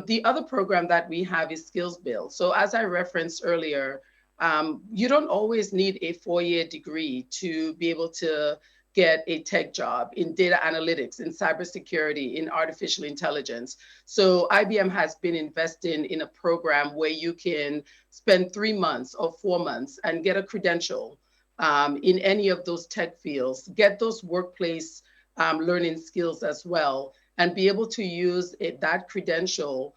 The other program that we have is Skills Build. So as I referenced earlier, you don't always need a 4-year degree to be able to get a tech job in data analytics, in cybersecurity, in artificial intelligence. So IBM has been investing in a program where you can spend 3 months or 4 months and get a credential in any of those tech fields, get those workplace learning skills as well, and be able to use that credential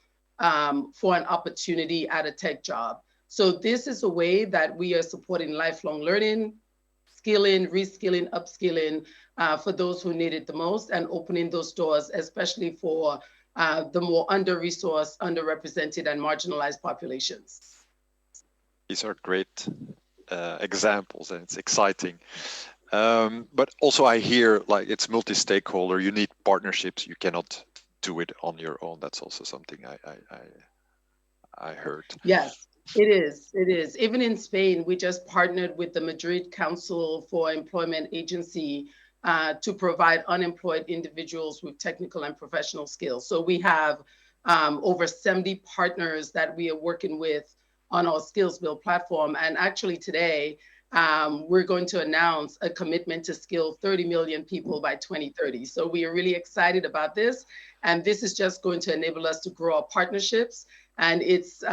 for an opportunity at a tech job. So this is a way that we are supporting lifelong learning, skilling, reskilling, upskilling for those who need it the most, and opening those doors, especially for the more under-resourced, underrepresented, and marginalized populations. These are great examples, and it's exciting. But also I hear like it's multi-stakeholder, you need partnerships, you cannot do it on your own. That's also something I heard. Yes, it is. Even in Spain, we just partnered with the Madrid Council for Employment Agency to provide unemployed individuals with technical and professional skills. So we have over 70 partners that we are working with on our Skills Build platform. And actually today, we're going to announce a commitment to skill 30 million people by 2030. So we are really excited about this. And this is just going to enable us to grow our partnerships. And it's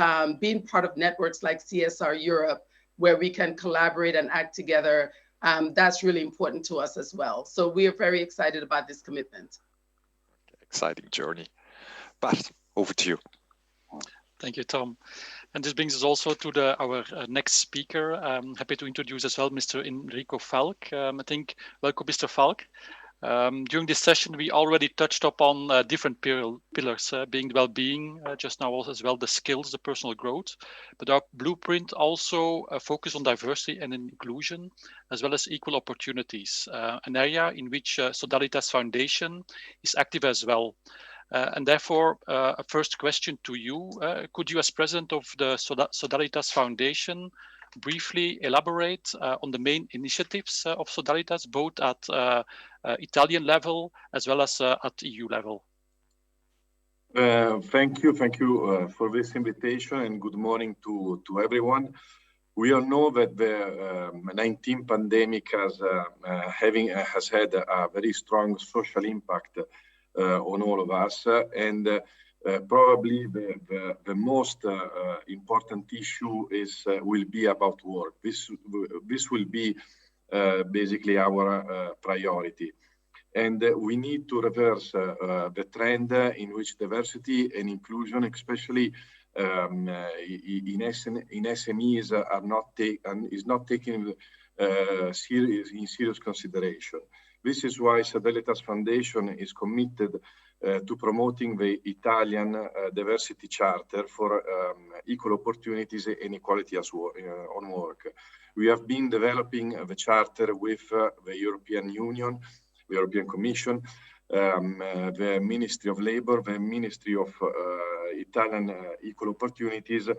being part of networks like CSR Europe, where we can collaborate and act together. That's really important to us as well. So we are very excited about this commitment. Exciting journey. Bart, over to you. Thank you, Tom. And this brings us also to our next speaker. I'm happy to introduce as well Mr. Enrico Falk. Welcome, Mr. Falk. During this session, we already touched upon different pillars, being the well-being, just now also as well the skills, the personal growth. But our blueprint also focus on diversity and inclusion, as well as equal opportunities, an area in which Sodalitas Foundation is active as well. And therefore, a first question to you, could you as president of the Sodalitas Foundation briefly elaborate on the main initiatives of Sodalitas, both at Italian level as well as at EU level? Thank you for this invitation, and good morning to everyone. We all know that the 19 pandemic has had a very strong social impact on all of us, and probably the most important issue will be about work. This will be basically our priority, and we need to reverse the trend in which diversity and inclusion, especially in SMEs, is not taken in serious consideration. This is why Sodalitas Foundation is committed to promoting the Italian Diversity Charter for equal opportunities and equality on work. We have been developing the charter with the European Union, the European Commission, the Ministry of Labour, the Ministry of Italian Equal Opportunities,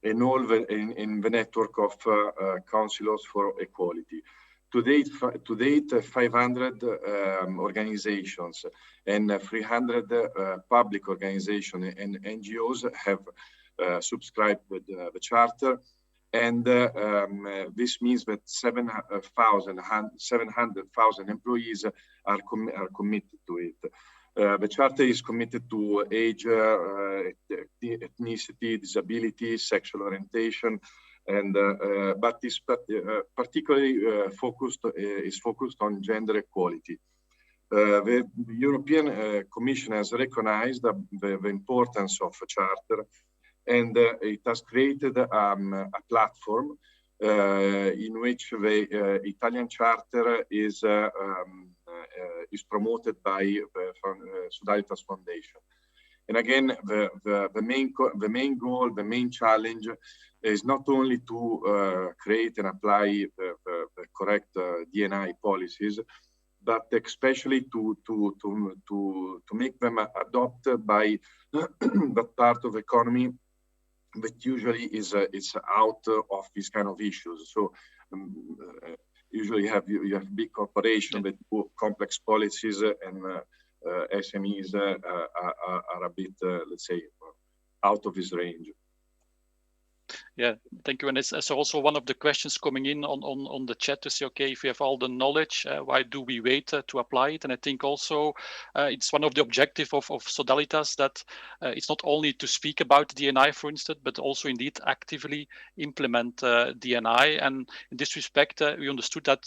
and all in the network of councillors for equality. To date, 500 organizations and 300 public organizations and NGOs have subscribed with the charter, and this means that 700,000 employees are committed to it. The charter is committed to age, ethnicity, disability, sexual orientation, and but is particularly focused on gender equality. The European Commission has recognized the importance of a charter, and it has created a platform in which the Italian charter is promoted by the Sodalitas Foundation. And again, the main goal, the main challenge is not only to create and apply the correct D&I policies, but especially to make them adopted by that part of the economy that usually is out of these kind of issues. So usually you have big corporations that do complex policies, and SMEs are a bit, let's say, out of this range. Yeah, thank you. And it's also one of the questions coming in on the chat to say, okay, if we have all the knowledge, why do we wait to apply it? And I think also it's one of the objectives of Sodalitas that it's not only to speak about D&I, for instance, but also indeed actively implement D&I. And in this respect, we understood that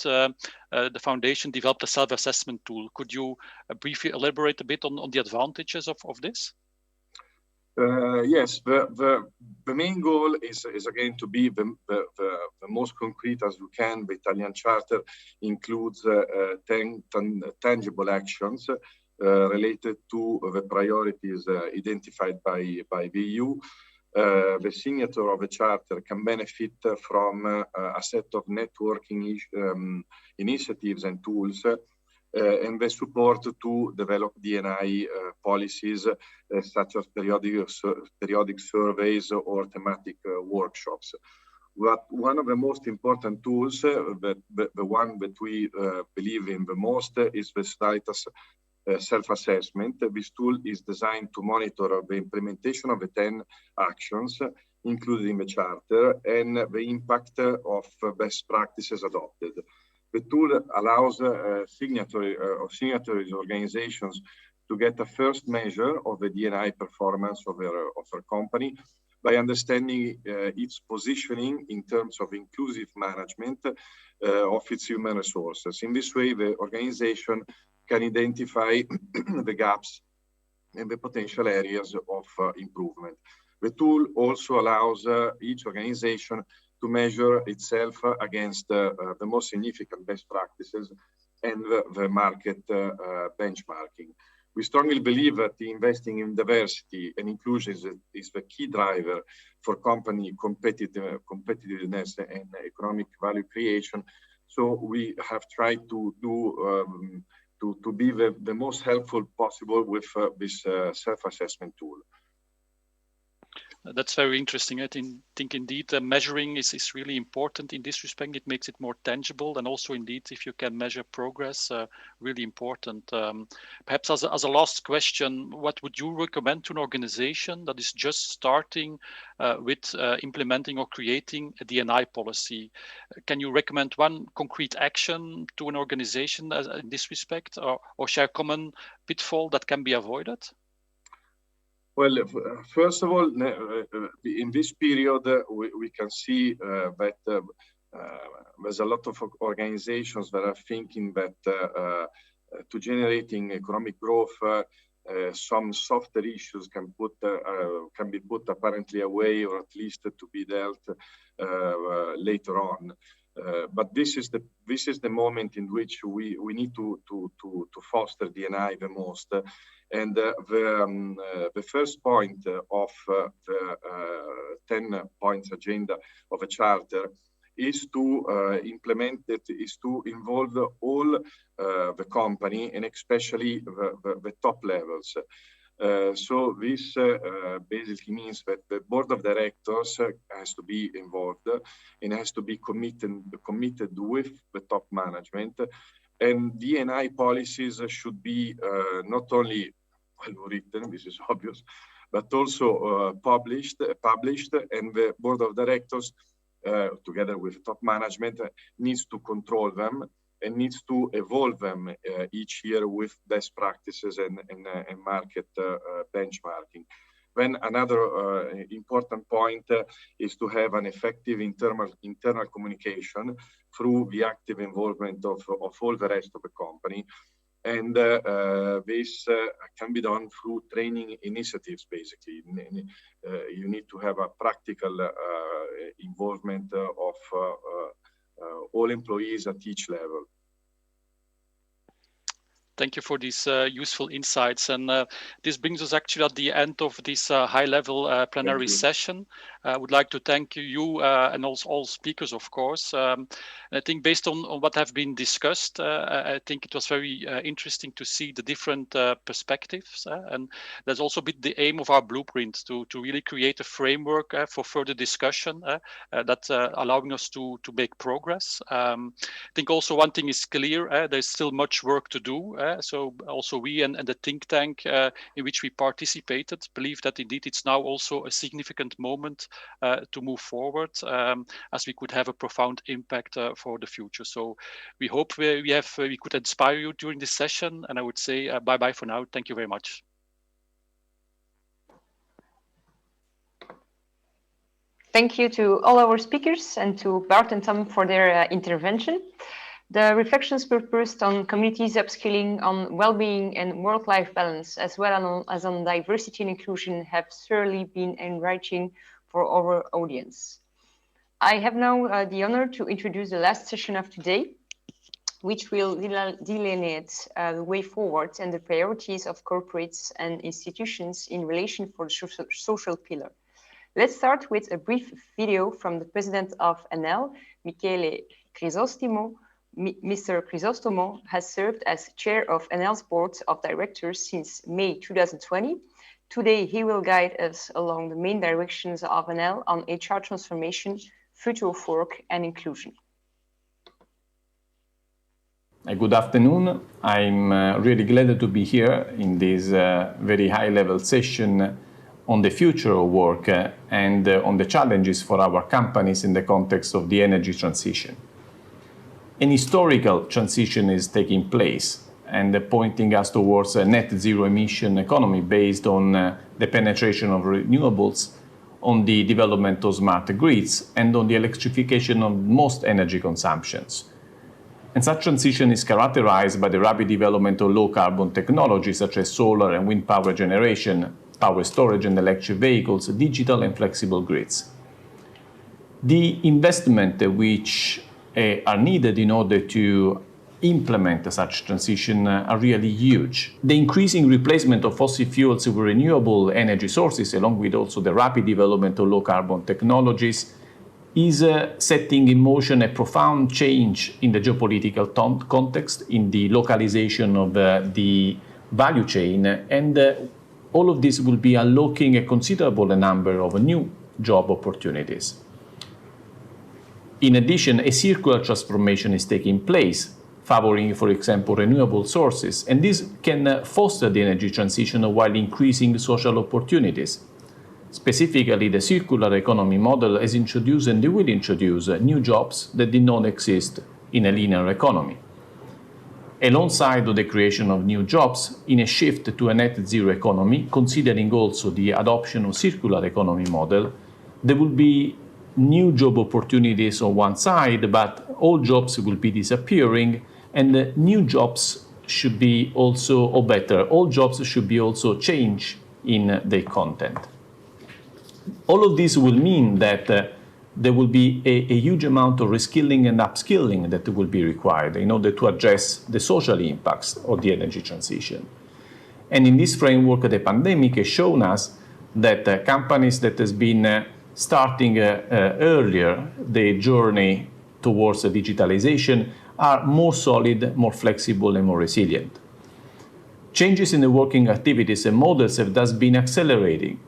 the foundation developed a self-assessment tool. Could you briefly elaborate a bit on the advantages of this? Yes, the main goal is again to be the most concrete as we can. The Italian Charter includes tangible actions related to the priorities identified by the EU. The signature of the Charter can benefit from a set of networking initiatives and tools, and the support to develop D&I policies such as periodic surveys or thematic workshops. But one of the most important tools, the one that we believe in the most, is the Sodalitas self-assessment. This tool is designed to monitor the implementation of the 10 actions included in the Charter and the impact of best practices adopted. The tool allows signatory organizations to get a first measure of the D&I performance of their company by understanding its positioning in terms of inclusive management of its human resources. In this way, the organization can identify the gaps and the potential areas of improvement. The tool also allows each organization to measure itself against the most significant best practices and the market benchmarking. We strongly believe that investing in diversity and inclusion is the key driver for company competitiveness and economic value creation. So we have tried to be the most helpful possible with this self-assessment tool. That's very interesting. I think indeed measuring is really important in this respect. It makes it more tangible, and also indeed if you can measure progress, really important. Perhaps as a last question, what would you recommend to an organization that is just starting with implementing or creating a D&I policy? Can you recommend one concrete action to an organization in this respect, or share a common pitfall that can be avoided? Well, first of all, in this period, we can see that there's a lot of organizations that are thinking that to generating economic growth, some softer issues can be put apparently away, or at least to be dealt later on. But this is the moment in which we need to foster D&I the most. And the first point of the 10 points agenda of a charter is to implement it, is to involve all the company, and especially the top levels. So this basically means that the board of directors has to be involved and has to be committed with the top management. And D&I policies should be not only well written, this is obvious, but also published, and the board of directors, together with top management, needs to control them and needs to evolve them each year with best practices and market benchmarking. Then another important point is to have an effective internal communication through the active involvement of all the rest of the company. And this can be done through training initiatives, basically. You need to have a practical involvement of all employees at each level. Thank you for these useful insights. And this brings us actually at the end of this high-level plenary session. I would like to thank you and also all speakers, of course. I think based on what have been discussed, I think it was very interesting to see the different perspectives. And that's also been the aim of our blueprint, to really create a framework for further discussion that's allowing us to make progress. I think also one thing is clear, there's still much work to do. So also we and the think tank in which we participated believe that indeed it's now also a significant moment to move forward, as we could have a profound impact for the future. So we hope we could inspire you during this session, and I would say bye-bye for now. Thank you very much. Thank you to all our speakers and to Bart and Tom for their intervention. The reflections purposed on communities upskilling, on well-being and work-life balance, as well as on diversity and inclusion, have certainly been enriching for our audience. I have now the honor to introduce the last session of today, which will delineate the way forward and the priorities of corporates and institutions in relation for the social pillar. Let's start with a brief video from the president of Enel, Michele Crisostomo. Mr. Crisostomo has served as chair of Enel's board of directors since May 2020. Today, he will guide us along the main directions of Enel on HR transformation, future of work, and inclusion. Good afternoon. I'm really glad to be here in this very high-level session on the future of work and on the challenges for our companies in the context of the energy transition. An historical transition is taking place and pointing us towards a net zero emission economy based on the penetration of renewables, on the development of smart grids, and on the electrification of most energy consumptions. And such transition is characterized by the rapid development of low carbon technologies such as solar and wind power generation, power storage and electric vehicles, digital and flexible grids. The investment which are needed in order to implement such transition are really huge. The increasing replacement of fossil fuels with renewable energy sources, along with also the rapid development of low carbon technologies, is setting in motion a profound change in the geopolitical context, in the localization of the value chain, and all of this will be unlocking a considerable number of new job opportunities. In addition, a circular transformation is taking place, favoring, for example, renewable sources, and this can foster the energy transition while increasing social opportunities. Specifically, the circular economy model has introduced and will introduce new jobs that did not exist in a linear economy. Alongside the creation of new jobs, in a shift to a net zero economy, considering also the adoption of circular economy model, there will be new job opportunities on one side, but all jobs will be disappearing, and new jobs should be also, or better, all jobs should be also changed in their content. All of this will mean that there will be a huge amount of reskilling and upskilling that will be required in order to address the social impacts of the energy transition. And in this framework, the pandemic has shown us that companies that has been starting earlier the journey towards digitalization are more solid, more flexible, and more resilient. Changes in the working activities and models have thus been accelerating,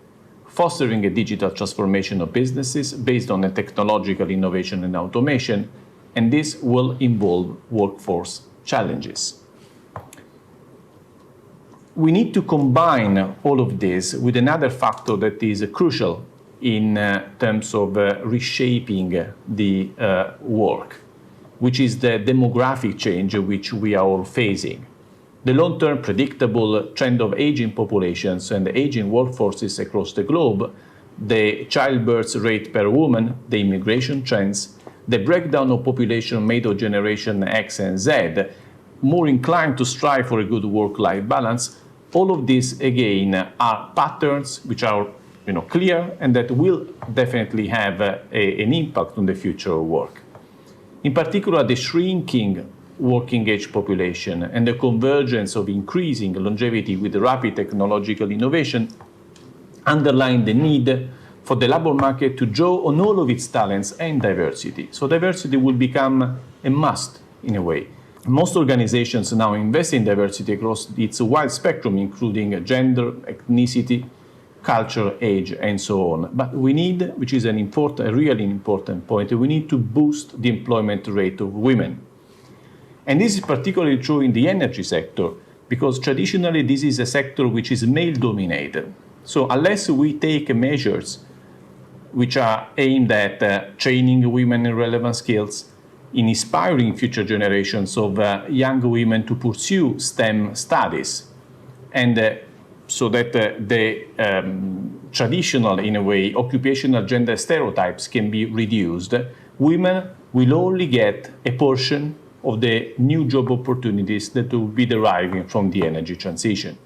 fostering a digital transformation of businesses based on a technological innovation and automation, and this will involve workforce challenges. We need to combine all of this with another factor that is crucial in terms of reshaping the work, which is the demographic change which we are all facing. The long-term predictable trend of aging populations and aging workforces across the globe, the childbirth rate per woman, the immigration trends, the breakdown of population made of generation X and Z, more inclined to strive for a good work-life balance, all of these, again, are patterns which are clear and that will definitely have an impact on the future of work. In particular, the shrinking working age population and the convergence of increasing longevity with rapid technological innovation underline the need for the labor market to draw on all of its talents and diversity. So diversity will become a must in a way. Most organizations now invest in diversity across its wide spectrum, including gender, ethnicity, culture, age, and so on. But we need, which is a really important point, we need to boost the employment rate of women. And this is particularly true in the energy sector, because traditionally this is a sector which is male-dominated. So unless we take measures which are aimed at training women in relevant skills, in inspiring future generations of young women to pursue STEM studies, and so that the traditional, in a way, occupational gender stereotypes can be reduced, women will only get a portion of the new job opportunities that will be deriving from the energy transition.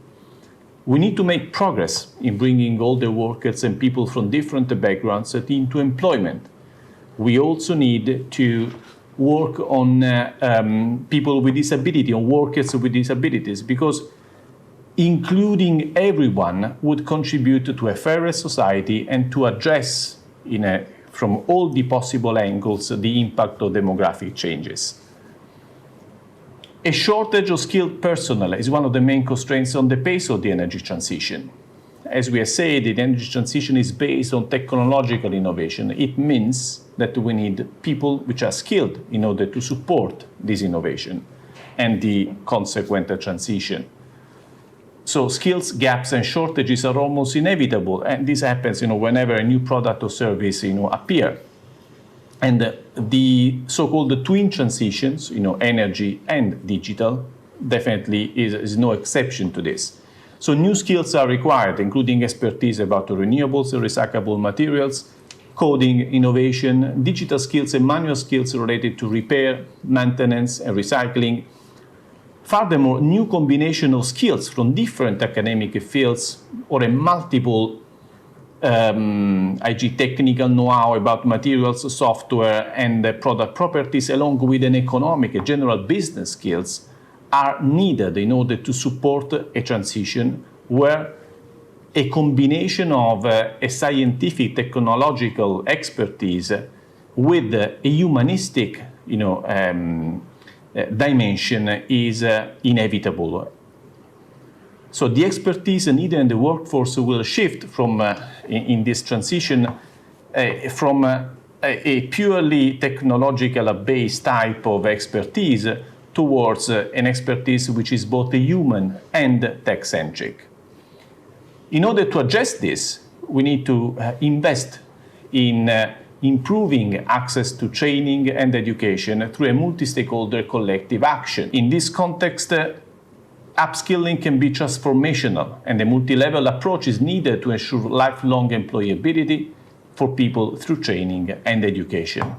We need to make progress in bringing all the workers and people from different backgrounds into employment. We also need to work on people with disability, on workers with disabilities, because including everyone would contribute to a fairer society and to address from all the possible angles the impact of demographic changes. A shortage of skilled personnel is one of the main constraints on the pace of the energy transition. As we have said, the energy transition is based on technological innovation. It means that we need people which are skilled in order to support this innovation and the consequent transition. So skills gaps and shortages are almost inevitable, and this happens whenever a new product or service appear. And the so-called twin transitions, energy and digital, definitely is no exception to this. So new skills are required, including expertise about renewables, recyclable materials, coding, innovation, digital skills and manual skills related to repair, maintenance, and recycling. Furthermore, new combination of skills from different academic fields or a multiple IG technical know-how about materials, software, and product properties, along with an economic and general business skills, are needed in order to support a transition where a combination of a scientific technological expertise with a humanistic dimension is inevitable. So the expertise needed in the workforce will shift from, in this transition, from a purely technological-based type of expertise towards an expertise which is both human and tech-centric. In order to address this, we need to invest in improving access to training and education through a multi-stakeholder collective action. In this context, upskilling can be transformational, and a multi-level approach is needed to ensure lifelong employability for people through training and education.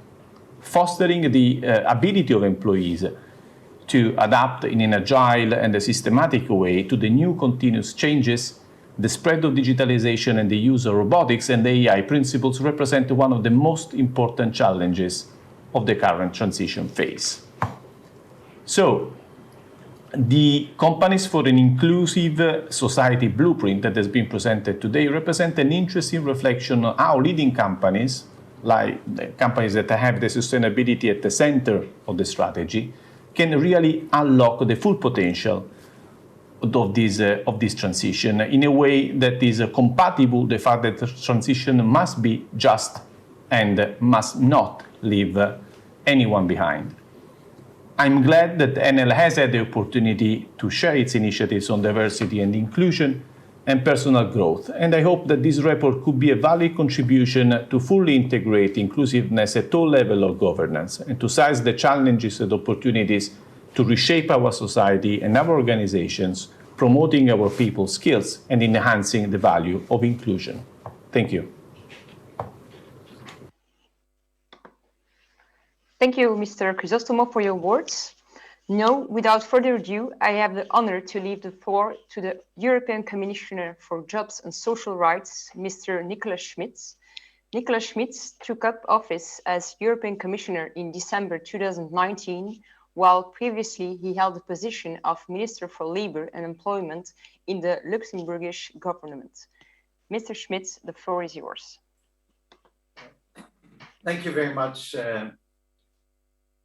Fostering the ability of employees to adapt in an agile and a systematic way to the new continuous changes, the spread of digitalization and the use of robotics and AI principles represent one of the most important challenges of the current transition phase. So, the Companies for an Inclusive Society blueprint that has been presented today represent an interesting reflection on how leading companies, like the companies that have the sustainability at the center of the strategy, can really unlock the full potential of this transition in a way that is compatible with the fact that the transition must be just and must not leave anyone behind. I'm glad that Enel has had the opportunity to share its initiatives on diversity and inclusion and personal growth, and I hope that this report could be a valid contribution to fully integrate inclusiveness at all levels of governance and to seize the challenges and opportunities to reshape our society and our organizations, promoting our people's skills and enhancing the value of inclusion. Thank you. Thank you, Mr. Crisostomo, for your words. Now, without further ado, I have the honor to leave the floor to the European Commissioner for Jobs and Social Rights, Mr. Nicolas Schmit. Nicolas Schmit took up office as European Commissioner in December 2019, while previously he held the position of Minister for Labour and Employment in the Luxembourgish government. Mr. Schmit, the floor is yours. Thank you very much.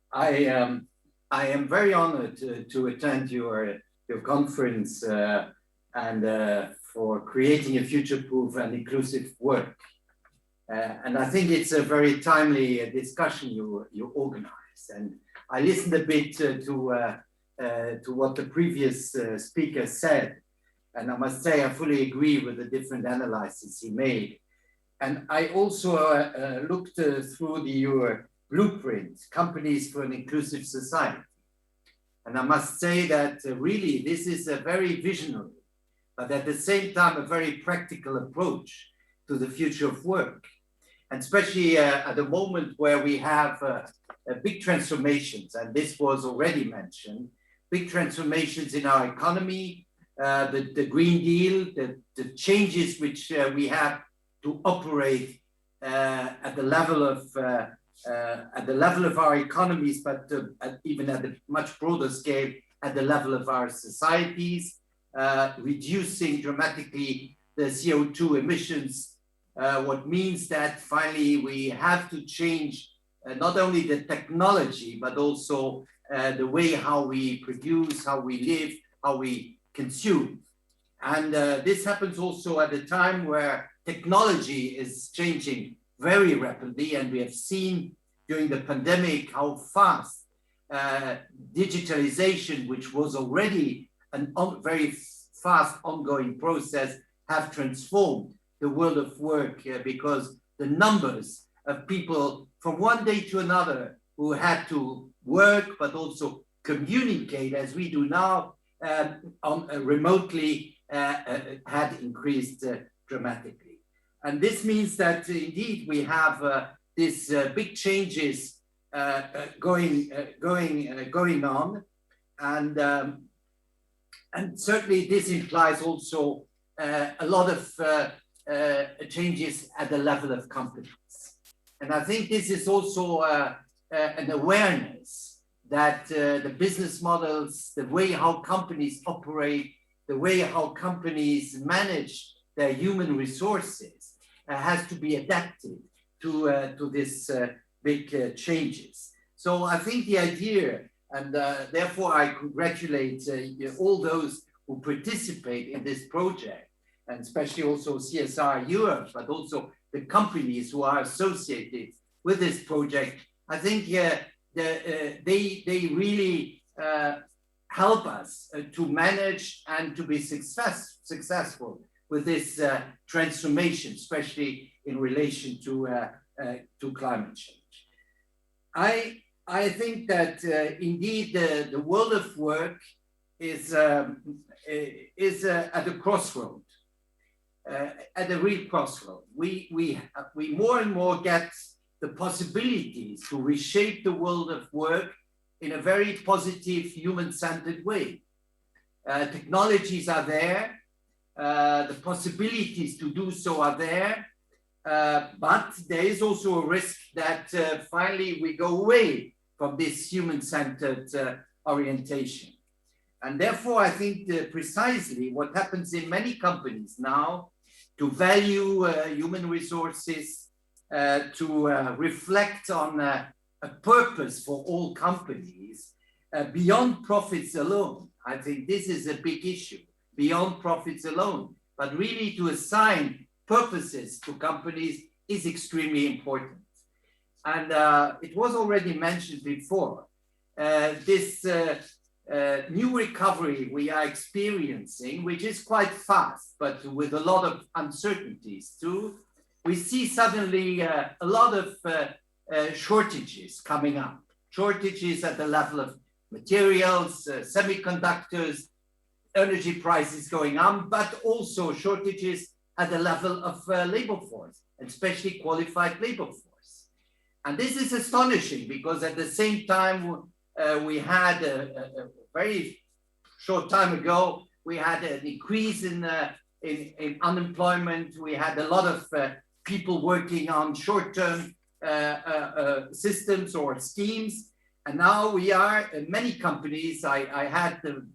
I am very honored to attend your conference and for creating a future-proof and inclusive work. And I think it's a very timely discussion you organize. And I listened a bit to what the previous speaker said, and I must say I fully agree with the different analyses he made. And I also looked through your blueprint, Companies for an Inclusive Society. And I must say that really this is a very visionary, but at the same time a very practical approach to the future of work. And especially at the moment where we have big transformations, and this was already mentioned, big transformations in our economy, the Green Deal, the changes which we have to operate at the level of our economies, but even at a much broader scale, at the level of our societies, reducing dramatically the CO2 emissions, what means that finally we have to change not only the technology, but also the way how we produce, how we live, how we consume. And this happens also at a time where technology is changing very rapidly, and we have seen during the pandemic how fast digitalization, which was already a very fast ongoing process, have transformed the world of work because the numbers of people from one day to another who had to work but also communicate as we do now remotely had increased dramatically. And this means that indeed we have these big changes going on, and certainly this implies also a lot of changes at the level of companies. And I think this is also an awareness that the business models, the way how companies operate, the way how companies manage their human resources has to be adapted to this big changes. So I think the idea, and therefore I congratulate all those who participate in this project, and especially also CSR Europe, but also the companies who are associated with this project. I think they really help us to manage and to be successful with this transformation, especially in relation to climate change. I think that indeed the world of work is at a crossroad, at a real crossroad. We more and more get the possibilities to reshape the world of work in a very positive, human-centered way. Technologies are there, the possibilities to do so are there, but there is also a risk that finally we go away from this human-centered orientation. And therefore, I think precisely what happens in many companies now to value human resources, to reflect on a purpose for all companies beyond profits alone. I think this is a big issue, beyond profits alone, but really to assign purposes to companies is extremely important. And it was already mentioned before, this new recovery we are experiencing, which is quite fast, but with a lot of uncertainties too, we see suddenly a lot of shortages coming up. Shortages at the level of materials, semiconductors, energy prices going on, but also shortages at the level of labor force, especially qualified labor force. And this is astonishing because at the same time, we had a very short time ago, we had an increase in unemployment. We had a lot of people working on short-term systems or schemes. And now we are, many companies, I had the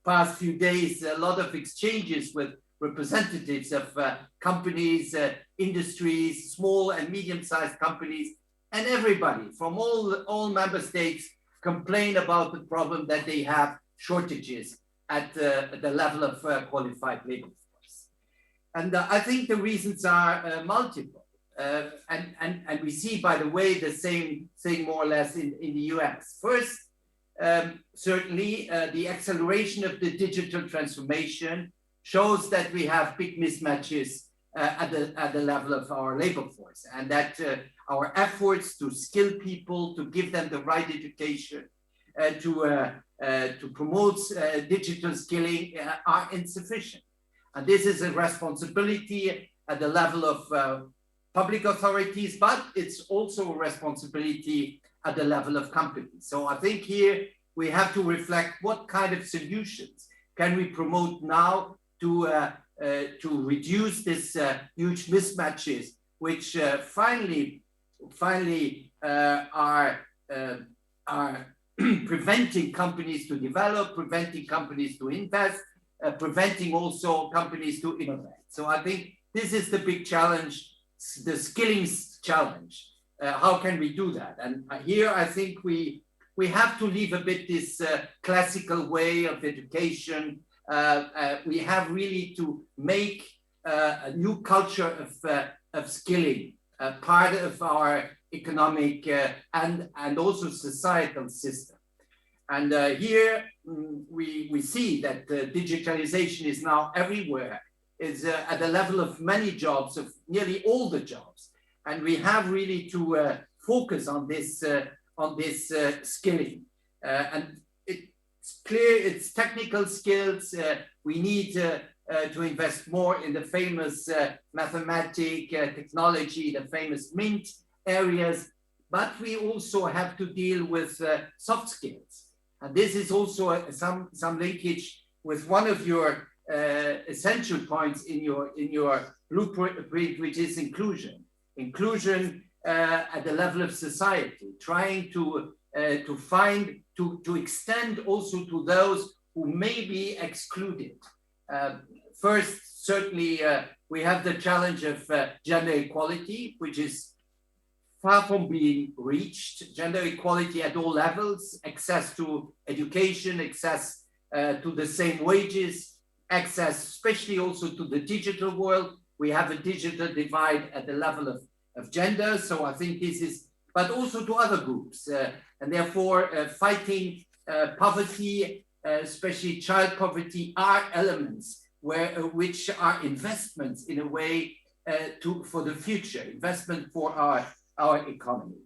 past few days, a lot of exchanges with representatives of companies, industries, small and medium-sized companies, and everybody from all member states complain about the problem that they have shortages at the level of qualified labor force. And I think the reasons are multiple. And we see, by the way, the same thing more or less in the US. First, certainly the acceleration of the digital transformation shows that we have big mismatches at the level of our labor force, and that our efforts to skill people, to give them the right education, to promote digital skilling are insufficient. And this is a responsibility at the level of public authorities, but it's also a responsibility at the level of companies. So I think here we have to reflect what kind of solutions can we promote now to reduce this huge mismatches, which finally are preventing companies to develop, preventing companies to invest, preventing also companies to innovate. So I think this is the big challenge, the skilling challenge. How can we do that? And here I think we have to leave a bit this classical way of education. We have really to make a new culture of skilling part of our economic and also societal system. And here we see that digitalization is now everywhere, is at the level of many jobs, of nearly all the jobs. And we have really to focus on this skilling. And it's clear it's technical skills. We need to invest more in the famous mathematics, technology, the famous MINT areas, but we also have to deal with soft skills. And this is also some linkage with one of your essential points in your blueprint, which is inclusion. Inclusion at the level of society, trying to extend also to those who may be excluded. First, certainly, we have the challenge of gender equality, which is far from being reached. Gender equality at all levels, access to education, access to the same wages, access especially also to the digital world. We have a digital divide at the level of gender. So I think this is, but also to other groups. And therefore fighting poverty, especially child poverty, are elements which are investments in a way for the future, investment for our economy.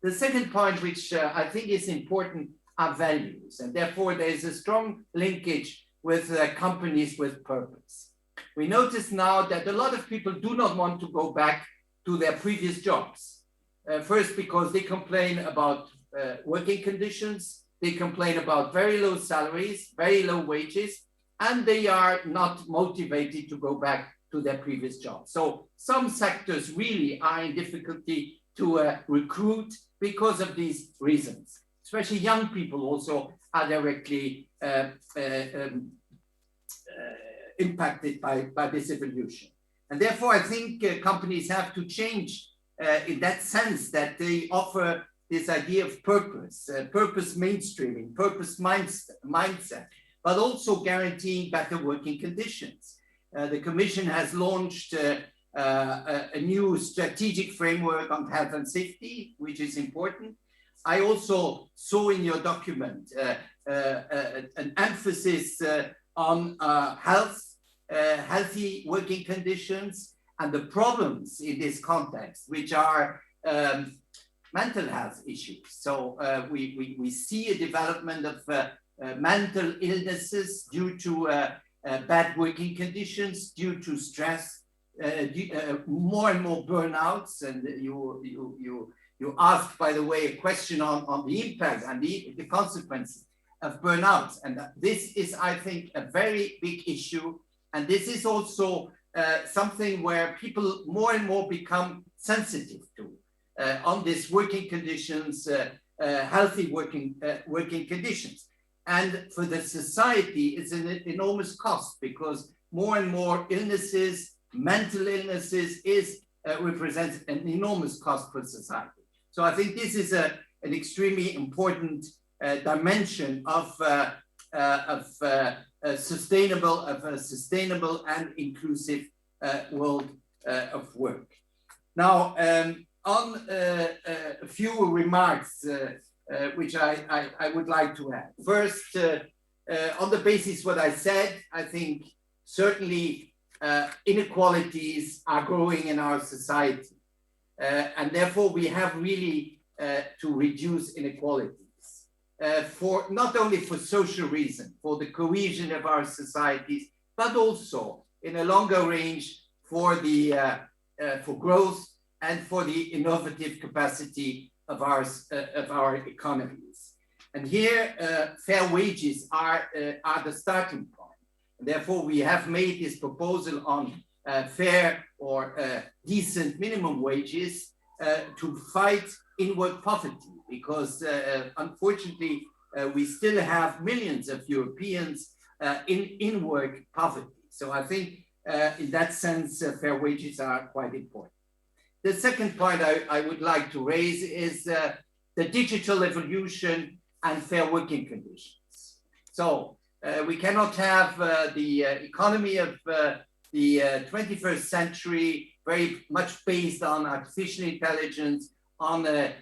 The second point, which I think is important, are values. And therefore there is a strong linkage with companies with purpose. We notice now that a lot of people do not want to go back to their previous jobs. First, because they complain about working conditions, they complain about very low salaries, very low wages, and they are not motivated to go back to their previous job. So some sectors really are in difficulty to recruit because of these reasons. Especially young people also are directly impacted by this evolution. And therefore, I think companies have to change in that sense, that they offer this idea of purpose, purpose mainstreaming, purpose mindset, but also guaranteeing better working conditions. The Commission has launched a new strategic framework on health and safety, which is important. I also saw in your document an emphasis on healthy working conditions and the problems in this context, which are mental health issues. So we see a development of mental illnesses due to bad working conditions, due to stress, more and more burnouts. And you asked, by the way, a question on the impact and the consequences of burnouts. And this is, I think, a very big issue. And this is also something where people more and more become sensitive to on these working conditions, healthy working conditions. And for the society, it's an enormous cost, because more and more illnesses, mental illnesses, represents an enormous cost for society. So I think this is an extremely important dimension of a sustainable and inclusive world of work. Now, on a few remarks which I would like to add. First, on the basis of what I said, I think certainly inequalities are growing in our society. And therefore we have really to reduce inequalities for not only for social reasons, for the cohesion of our societies, but also in a longer range for the for growth and for the innovative capacity of our economies. And here, fair wages are the starting point. And therefore, we have made this proposal on fair or decent minimum wages to fight in-work poverty, because unfortunately, we still have millions of Europeans in work poverty. So I think in that sense, fair wages are quite important. The second point I would like to raise is the digital evolution and fair working conditions. So we cannot have the economy of the 21st century very much based on artificial intelligence, on a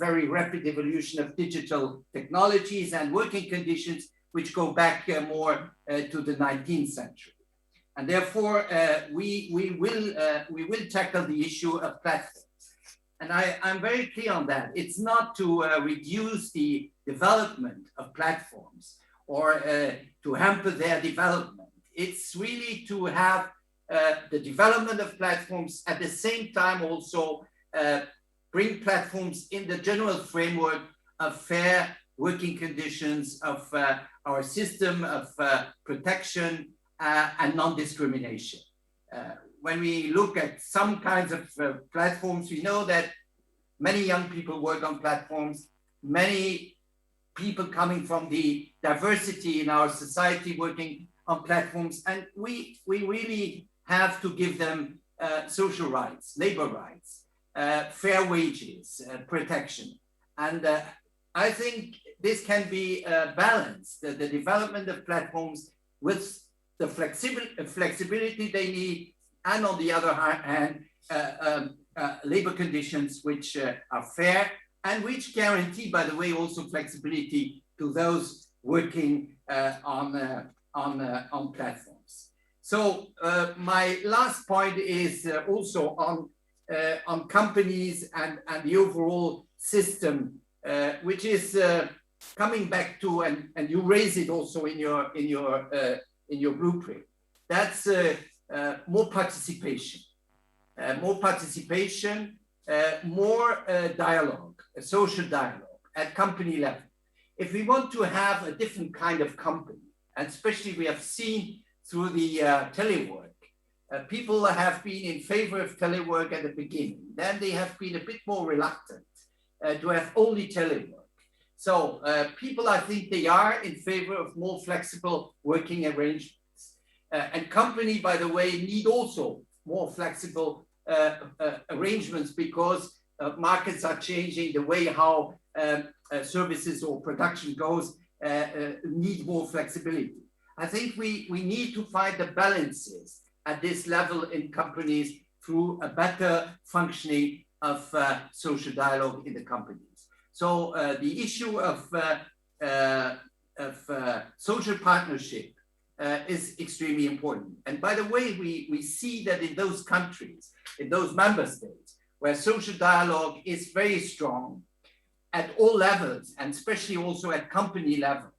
very rapid evolution of digital technologies and working conditions which go back more to the 19th century. And therefore, we will tackle the issue of platforms. And I'm very clear on that. It's not to reduce the development of platforms or to hamper their development. It's really to have the development of platforms, at the same time also bring platforms in the general framework of fair working conditions, of our system of protection and non-discrimination. When we look at some kinds of platforms, we know that many young people work on platforms, many people coming from the diversity in our society working on platforms, and we really have to give them social rights, labor rights, fair wages, protection. And I think this can be balanced, the development of platforms with the flexibility they need, and on the other hand, labor conditions which are fair and which guarantee, by the way, also flexibility to those working on platforms. So my last point is also on companies and the overall system, which is coming back to, and you raise it also in your blueprint. That's more participation, more dialogue, a social dialogue at company level. If we want to have a different kind of company, and especially we have seen through the telework, people have been in favor of telework at the beginning. Then they have been a bit more reluctant to have only telework. So people, I think they are in favor of more flexible working arrangements. And company, by the way, need also more flexible arrangements because markets are changing, the way how services or production goes need more flexibility. I think we need to find the balances at this level in companies through a better functioning of social dialogue in the companies. So the issue of social partnership is extremely important. And by the way, we see that in those countries, in those member states, where social dialogue is very strong at all levels, and especially also at company level,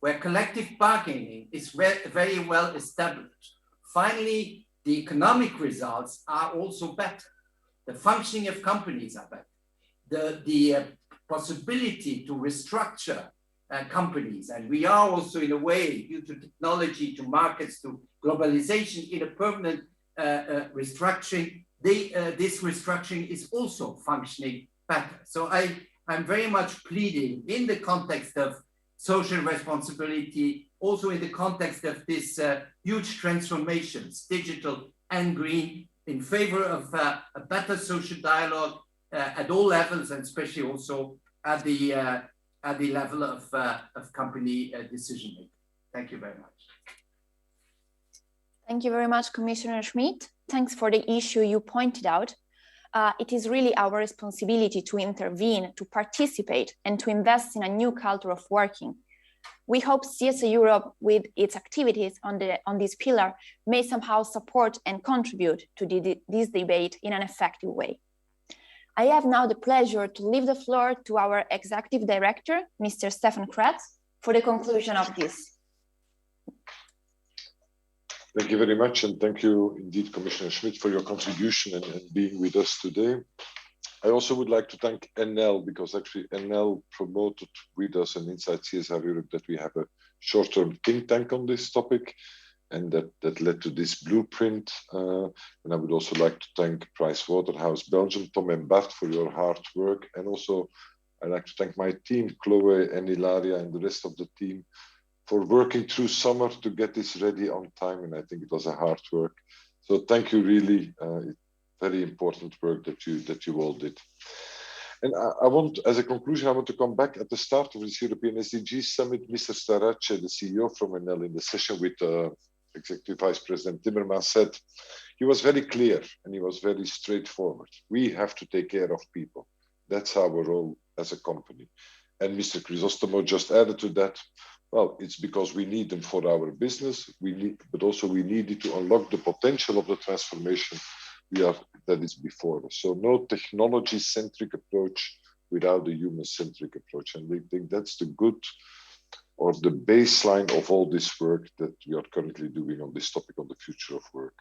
where collective bargaining is very well established. Finally, the economic results are also better. The functioning of companies are better. The possibility to restructure companies, and we are also in a way, due to technology, to markets, to globalization, in a permanent restructuring, this restructuring is also functioning better. So I'm very much pleading in the context of social responsibility, also in the context of this huge transformations, digital and green, in favor of a better social dialogue at all levels, and especially also at the level of company decision making. Thank you very much. Thank you very much, Commissioner Schmidt. Thanks for the issue you pointed out. It is really our responsibility to intervene, to participate, and to invest in a new culture of working. We hope CSA Europe, with its activities on this pillar, may somehow support and contribute to this debate in an effective way. I have now the pleasure to leave the floor to our Executive Director, Mr. Stefan Kretz, for the conclusion of this. Thank you very much, and thank you indeed, Commissioner Schmidt, for your contribution and being with us today. I also would like to thank Enel, because actually Enel promoted with us and inside CSR Europe that we have a short-term think tank on this topic, and that led to this blueprint. And I would also like to thank Pricewaterhouse Belgium, Tom and Bart, for your hard work. And also I'd like to thank my team, Chloe and Ilaria and the rest of the team, for working through summer to get this ready on time. And I think it was a hard work. So thank you, really. Very important work that you all did. And I want, as a conclusion, I want to come back at the start of this European SDG Summit. Mr. Starace, the CEO from Enel, in the session with Executive Vice President Timmermans, said he was very clear and he was very straightforward. We have to take care of people. That's our role as a company. And Mr. Crisostomo just added to that, well, it's because we need them for our business, but also we need to unlock the potential of the transformation that is before us. So no technology-centric approach without a human-centric approach. And we think that's the good, or the baseline of all this work that we are currently doing on this topic, on the future of work.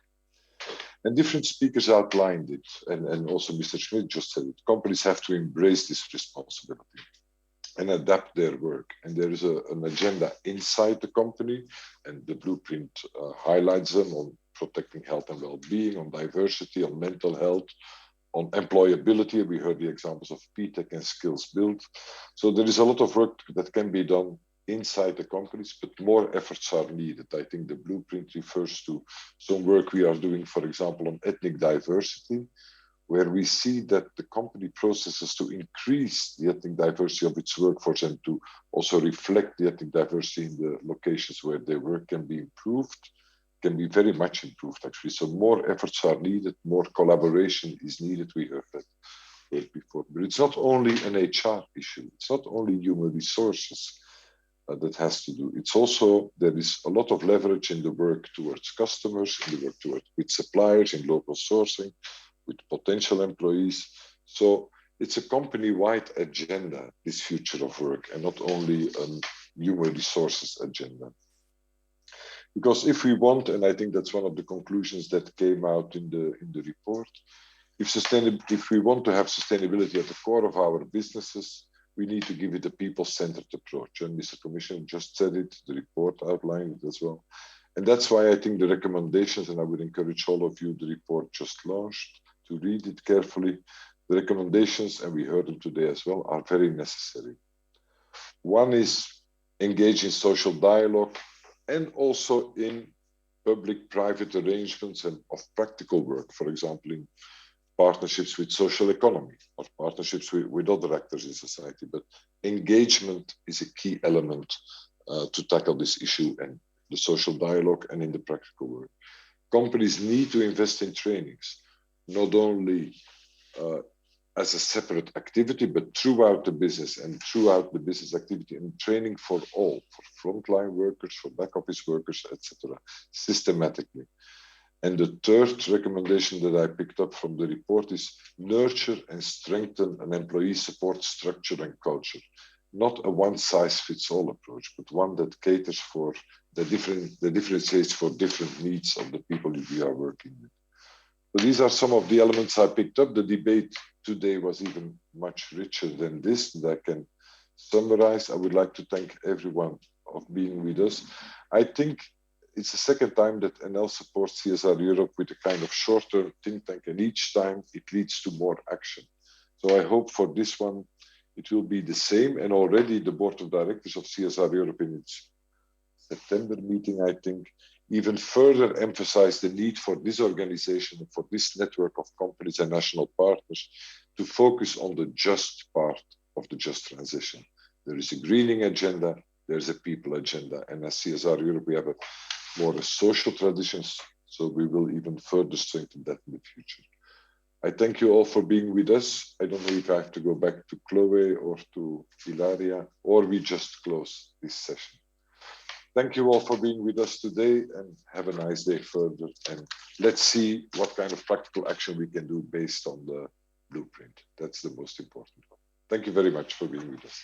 And different speakers outlined it, and also Mr. Schmidt just said it. Companies have to embrace this responsibility. and adapt their work. And there is an agenda inside the company, and the blueprint highlights them on protecting health and well-being, on diversity, on mental health, on employability. We heard the examples of PTech and skills build. So there is a lot of work that can be done inside the companies, but more efforts are needed. I think the blueprint refers to some work we are doing, for example, on ethnic diversity, where we see that the company processes to increase the ethnic diversity of its workforce and to also reflect the ethnic diversity in the locations where their work can be improved, can be very much improved actually. So more efforts are needed, more collaboration is needed. We heard that before, but it's not only an HR issue. It's not only human resources that has to do. It's also, there is a lot of leverage in the work towards customers, in the work towards with suppliers, in local sourcing, with potential employees. So it's a company-wide agenda, this future of work, and not only a human resources agenda. Because if we want, and I think that's one of the conclusions that came out in the report, if we want to have sustainability at the core of our businesses, we need to give it a people-centered approach. And Mr. Commissioner just said it, the report outlined it as well. And that's why I think the recommendations, and I would encourage all of you, the report just launched, to read it carefully. The recommendations, and we heard them today as well, are very necessary. One is engage in social dialogue and also in public-private arrangements and of practical work, for example, in partnerships with social economy or partnerships with other actors in society. But engagement is a key element to tackle this issue and the social dialogue and in the practical work. Companies need to invest in trainings, not only as a separate activity, but throughout the business and throughout the business activity, and training for all, for frontline workers, for back office workers, etc., systematically. And the third recommendation that I picked up from the report is nurture and strengthen an employee support structure and culture. Not a one-size-fits-all approach, but one that caters for the differentiates for different needs of the people we are working with. So these are some of the elements I picked up. The debate today was even much richer than this, and I can summarize. I would like to thank everyone for being with us. I think it's the second time that Enel supports CSR Europe with a kind of short-term think tank, and each time it leads to more action. So I hope for this one, it will be the same. And already the board of directors of CSR Europe in its September meeting, I think, even further emphasize the need for this organization, for this network of companies and national partners to focus on the just part of the just transition. There is a greening agenda, there's a people agenda, and as CSR Europe, we have a more social traditions, so we will even further strengthen that in the future. I thank you all for being with us. I don't know if I have to go back to Chloe or to Ilaria, or we just close this session. Thank you all for being with us today, and have a nice day further. And let's see what kind of practical action we can do based on the blueprint. That's the most important one. Thank you very much for being with us.